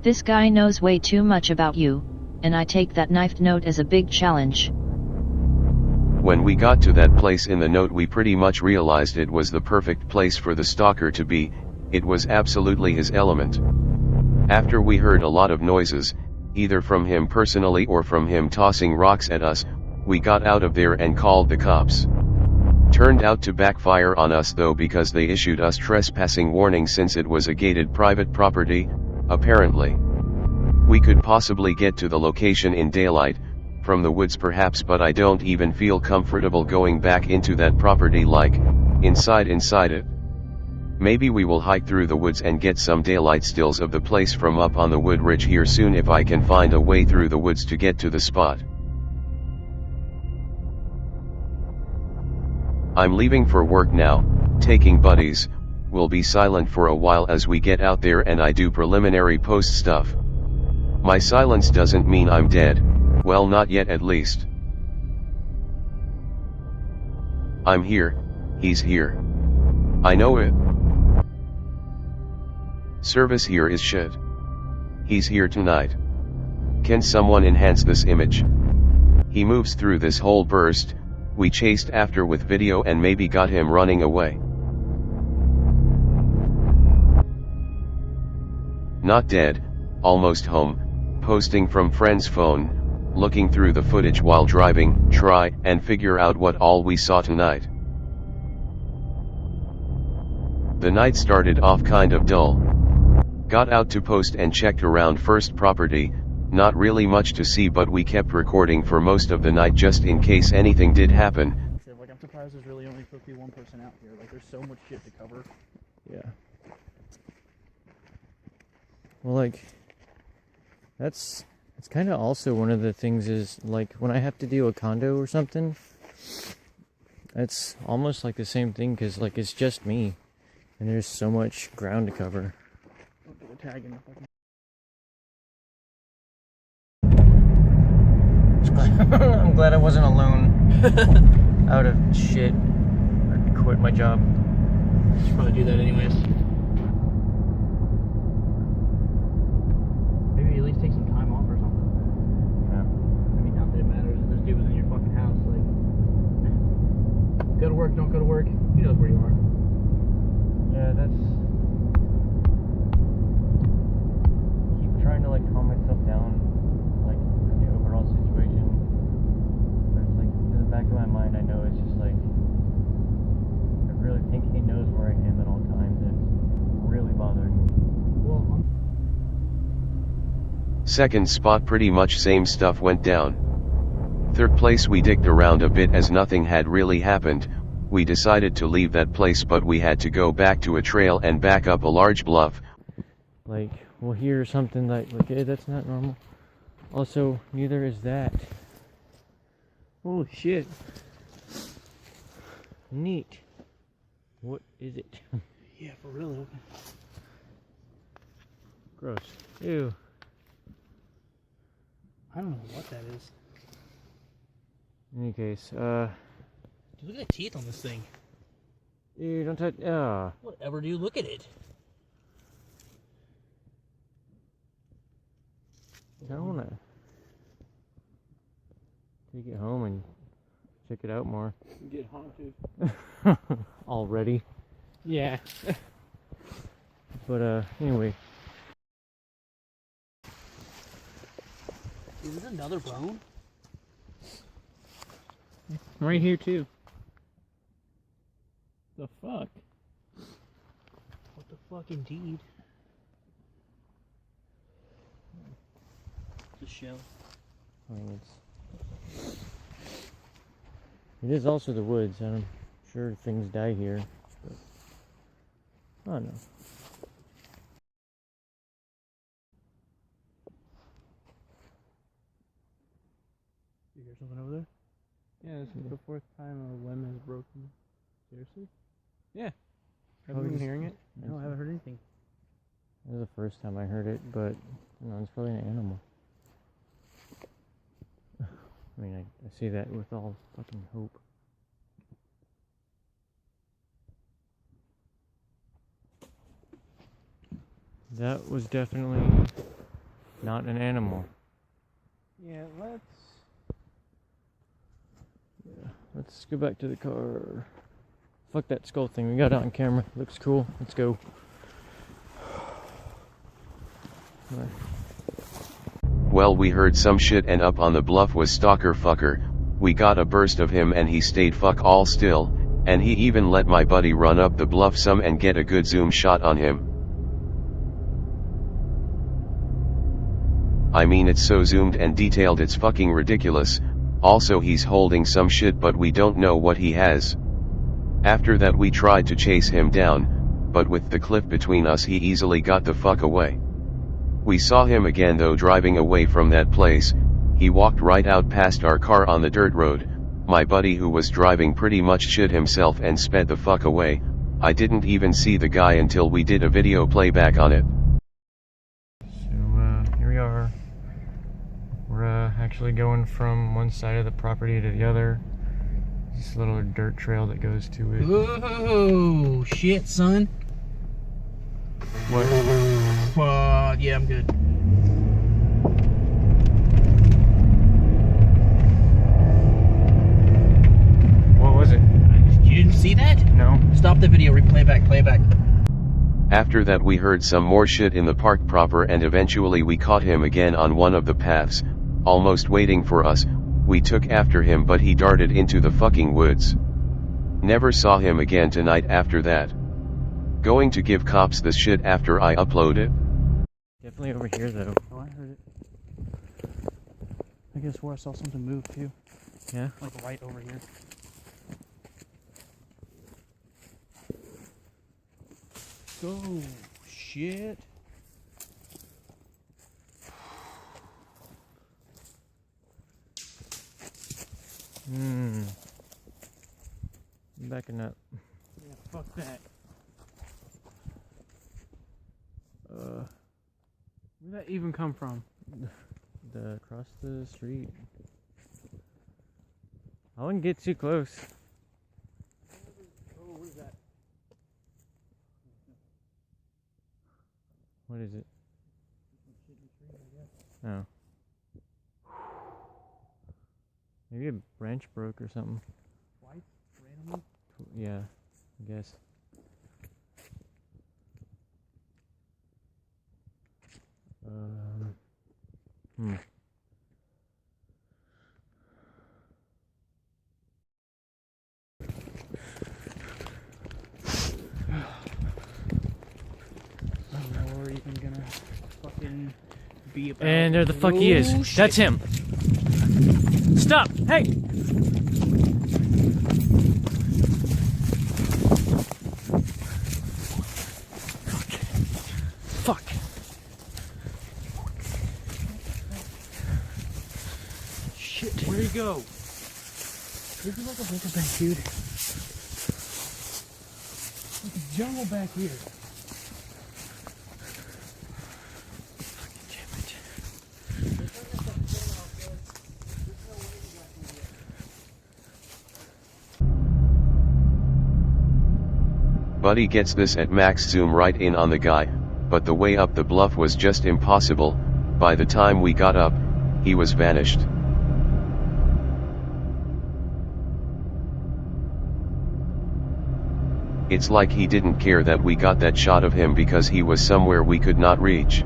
This guy knows way too much about you, and I take that knifed note as a big challenge. When we got to that place in the note we pretty much realized it was the perfect place for the stalker to be, it was absolutely his element. After we heard a lot of noises, either from him personally or from him tossing rocks at us, we got out of there and called the cops. Turned out to backfire on us though because they issued us trespassing warning since it was a gated private property, apparently. We could possibly get to the location in daylight, from the woods perhaps, but I don't even feel comfortable going back into that property like, inside it. Maybe we will hike through the woods and get some daylight stills of the place from up on the wood ridge here soon if I can find a way through the woods to get to the spot. I'm leaving for work now, taking buddies, will be silent for a while as we get out there and I do preliminary post stuff. My silence doesn't mean I'm dead, well not yet at least. I'm here, he's here. I know it. Service here is shit. He's here tonight. Can someone enhance this image? He moves through this whole burst, we chased after with video and maybe got him running away. Not dead, almost home, posting from friend's phone, looking through the footage while driving, try and figure out what all we saw tonight. The night started off kind of dull. Got out to post and checked around first property, not really much to see but we kept recording for most of the night just in case anything did happen. Like, I'm surprised there's really only supposed to be one person out here. Like, there's so much shit to cover. Yeah. Well, like, it's kind of also one of the things is, like, when I have to do a condo or something, it's almost like the same thing, because, like, it's just me, and there's so much ground to cover. Tagging the fucking... I'm glad I wasn't alone out of shit. I quit my job. Should probably do that anyways. Maybe at least take some time off or something. Yeah. I mean, not that it matters if this dude was in your fucking house. Like, go to work, don't go to work. He knows where you are. Yeah, that's... keep trying to, like, calm myself down, like, for the overall situation. But it's like, in the back of my mind, I know it's just like, I really think he knows where I am at all times, and it's really bothering me. Well, Second spot pretty much same stuff went down. Third place we dicked around a bit as nothing had really happened, we decided to leave that place, but we had to go back to a trail and back up a large bluff. Like, we'll hear something like, okay, that's not normal. Also, neither is that. Holy shit. Neat. What is it? Yeah, for real. Gross. Ew. I don't know what that is. In any case, Dude, look at the teeth on this thing. dude, don't touch, Whatever, dude, look at it. I don't wanna take it home and check it out more. Get haunted. Already. Yeah. But, anyway. Is this another bone? Right here, too. The fuck? What the fuck, indeed? It's a shell. I mean, it is also the woods. I'm sure things die here. But I don't know. You hear something over there? Yeah, this is the fourth time a limb has broken. Seriously? Yeah. Have you been hearing it? No, I haven't heard anything. This is the first time I heard it, but you know, it's probably an animal. I mean, I say that with all fucking hope. That was definitely not an animal. Yeah, Let's go back to the car. Fuck that skull thing. We got it on camera. Looks cool. Let's go. Well, we heard some shit, and up on the bluff was Stalker fucker. We got a burst of him and he stayed fuck all still, and he even let my buddy run up the bluff some and get a good zoom shot on him. I mean, it's so zoomed and detailed, it's fucking ridiculous. Also, he's holding some shit, but we don't know what he has. After that we tried to chase him down, but with the cliff between us he easily got the fuck away. We saw him again though driving away from that place. He walked right out past our car on the dirt road. My buddy who was driving pretty much shit himself and sped the fuck away. I didn't even see the guy until we did a video playback on it. So, here we are. We're actually going from one side of the property to the other. This little dirt trail that goes to it. Oh, shit, son. What? Yeah, I'm good. What was it? You didn't see that? No. Stop the video, replay back, play back. After that we heard some more shit in the park proper, and eventually we caught him again on one of the paths, almost waiting for us. We took after him, but he darted into the fucking woods. Never saw him again tonight after that. Going to give cops this shit after I upload it. Definitely over here though. Oh, I heard it. I guess where I saw something move too. Yeah? Like right over here. Oh, shit. I'm backing up. Yeah, fuck that. Where'd that even come from? Across the street. I wouldn't get too close. Oh, what is that? What is it? Oh. Maybe a branch broke or something. Twice? Randomly? Yeah, I guess. I don't know where we're even gonna fucking be about. And there the fuck he is. Shit. That's him. Stop! Hey! shit. Where'd he go? This is like a bunker bank, dude. Like a jungle back here. Buddy gets this at max zoom right in on the guy, but the way up the bluff was just impossible. By the time we got up, he was vanished. It's like he didn't care that we got that shot of him because he was somewhere we could not reach.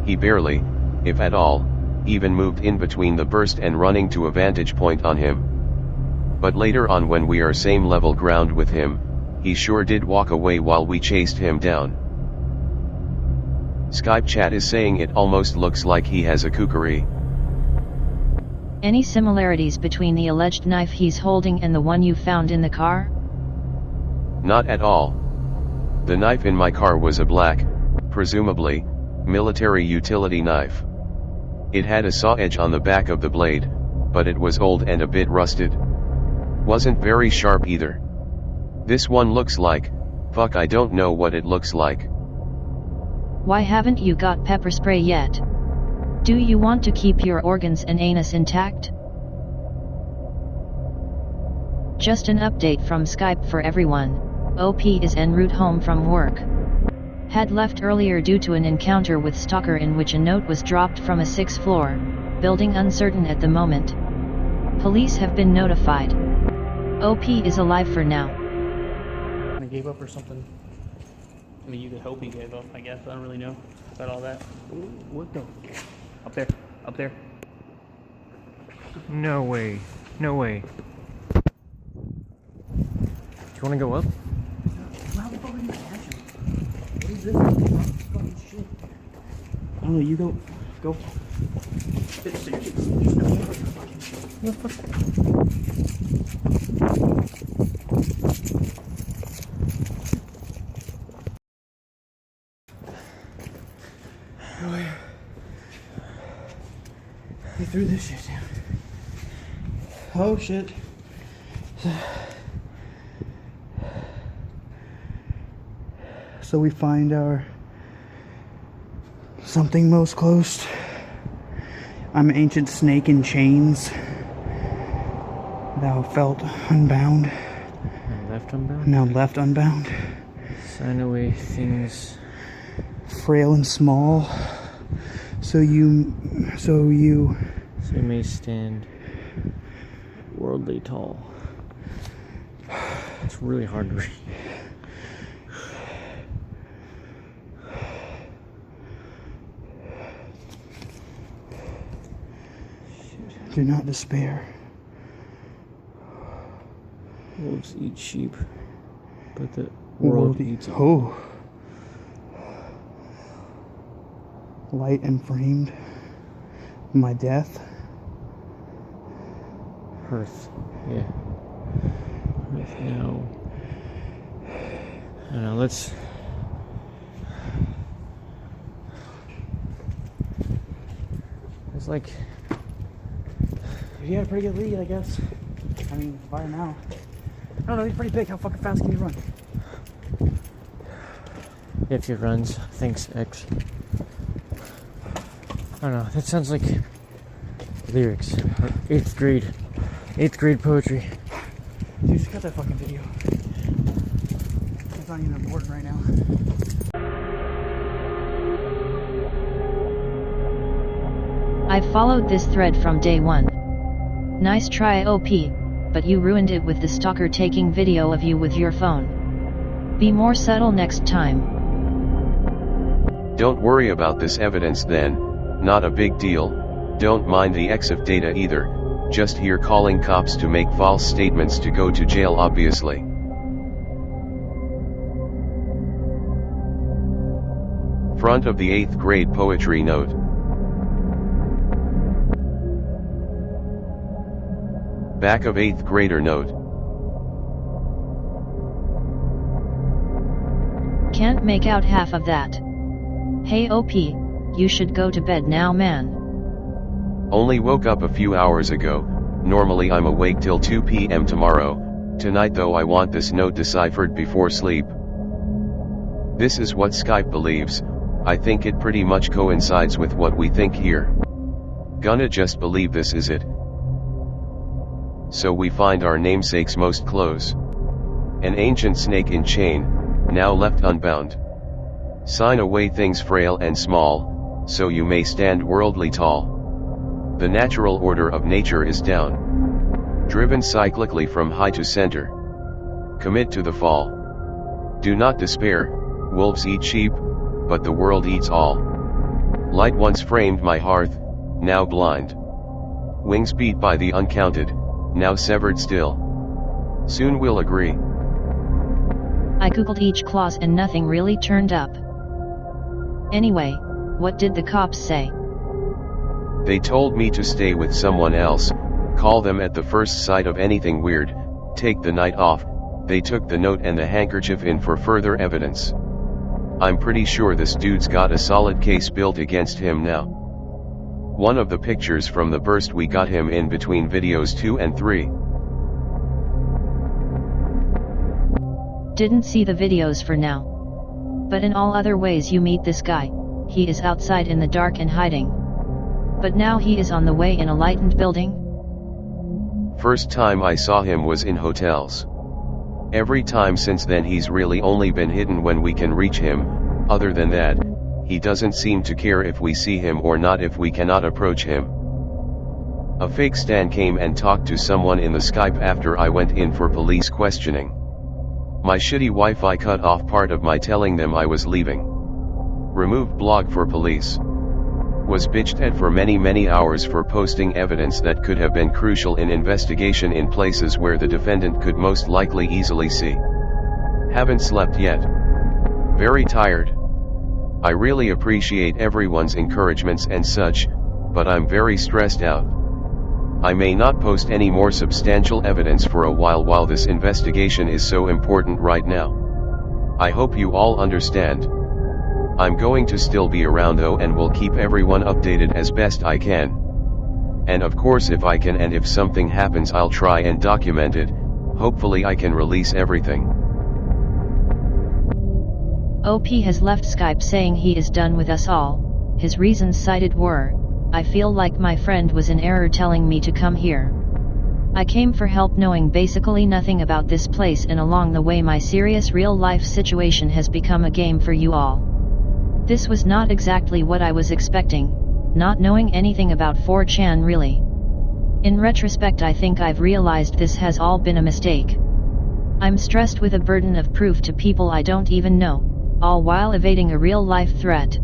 He barely, if at all, even moved in between the burst and running to a vantage point on him. But later on, when we are same level ground with him, he sure did walk away while we chased him down. Skype chat is saying it almost looks like he has a kukri. Any similarities between the alleged knife he's holding and the one you found in the car? Not at all. The knife in my car was a black, presumably, military utility knife. It had a saw edge on the back of the blade, but it was old and a bit rusted. Wasn't very sharp either. This one looks like, fuck, I don't know what it looks like. Why haven't you got pepper spray yet? Do you want to keep your organs and anus intact? Just an update from Skype for everyone. OP is en route home from work. Had left earlier due to an encounter with stalker in which a note was dropped from a 6th floor, building uncertain at the moment. Police have been notified. OP is alive for now. He gave up or something. I mean, you could hope he gave up, I guess. I don't really know about all that. Ooh, what the? Up there. Up there. No way. No way. Do you want to go up? How the fuck are you catching? What is this? Fucking shit. I don't know, you go. Go. He threw this shit down. Oh shit. So we find our something most close. I'm ancient snake in chains. Thou felt unbound. And left unbound? Now left unbound. Sign away things. Frail and small. So you may stand worldly tall. It's really hard to read. do not despair. Wolves eat sheep, but the world eats them. Oh. Light and framed. My death. Hearth, yeah. Hearth now. I don't know, let's... It's like... He had a pretty good lead, I guess. I mean, by now. I don't know, he's pretty big. How fucking fast can he run? If he runs, thanks, X. I don't know, that sounds like lyrics. Or 8th grade poetry. Dude, just cut that fucking video. It's not even important right now. I followed this thread from day one. Nice try, OP, but you ruined it with the stalker taking video of you with your phone. Be more subtle next time. Don't worry about this evidence then, not a big deal. Don't mind the EXIF data either, just here calling cops to make false statements to go to jail obviously. Front of the 8th grade poetry note. Back of 8th grader note. Can't make out half of that. Hey OP, you should go to bed now, man. Only woke up a few hours ago, normally I'm awake till 2 p.m. tomorrow, tonight though I want this note deciphered before sleep. This is what Skype believes, I think it pretty much coincides with what we think here. Gonna just believe this is it. So we find our namesake's most close. An ancient snake in chain, now left unbound. Sign away things frail and small, so you may stand worldly tall. The natural order of nature is down. Driven cyclically from high to center. Commit to the fall. Do not despair, wolves eat sheep, but the world eats all. Light once framed my hearth, now blind. Wings beat by the uncounted, now severed still. Soon we'll agree. I googled each clause and nothing really turned up. Anyway, what did the cops say? They told me to stay with someone else, call them at the first sight of anything weird, take the night off. They took the note and the handkerchief in for further evidence. I'm pretty sure this dude's got a solid case built against him now. One of the pictures from the burst we got him in between videos 2 and 3. Didn't see the videos for now. But in all other ways you meet this guy, he is outside in the dark and hiding. But now he is on the way in a lightened building? First time I saw him was in hotels. Every time since then he's really only been hidden when we can reach him. Other than that, he doesn't seem to care if we see him or not if we cannot approach him. A fake Stan came and talked to someone in the Skype after I went in for police questioning. My shitty Wi-Fi cut off part of my telling them I was leaving. Removed blog for police. Was bitched at for many hours for posting evidence that could have been crucial in investigation in places where the defendant could most likely easily see. Haven't slept yet. Very tired. I really appreciate everyone's encouragements and such, but I'm very stressed out. I may not post any more substantial evidence for a while this investigation is so important right now. I hope you all understand. I'm going to still be around though and will keep everyone updated as best I can. And of course if I can and if something happens I'll try and document it, hopefully I can release everything. OP has left Skype saying he is done with us all. His reasons cited were, I feel like my friend was in error telling me to come here. I came for help knowing basically nothing about this place and along the way my serious real life situation has become a game for you all. This was not exactly what I was expecting, not knowing anything about 4chan really. In retrospect I think I've realized this has all been a mistake. I'm stressed with a burden of proof to people I don't even know, all while evading a real life threat.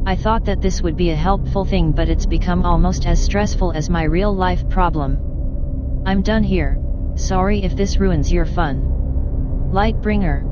I thought that this would be a helpful thing but it's become almost as stressful as my real life problem. I'm done here, sorry if this ruins your fun. Lightbringer.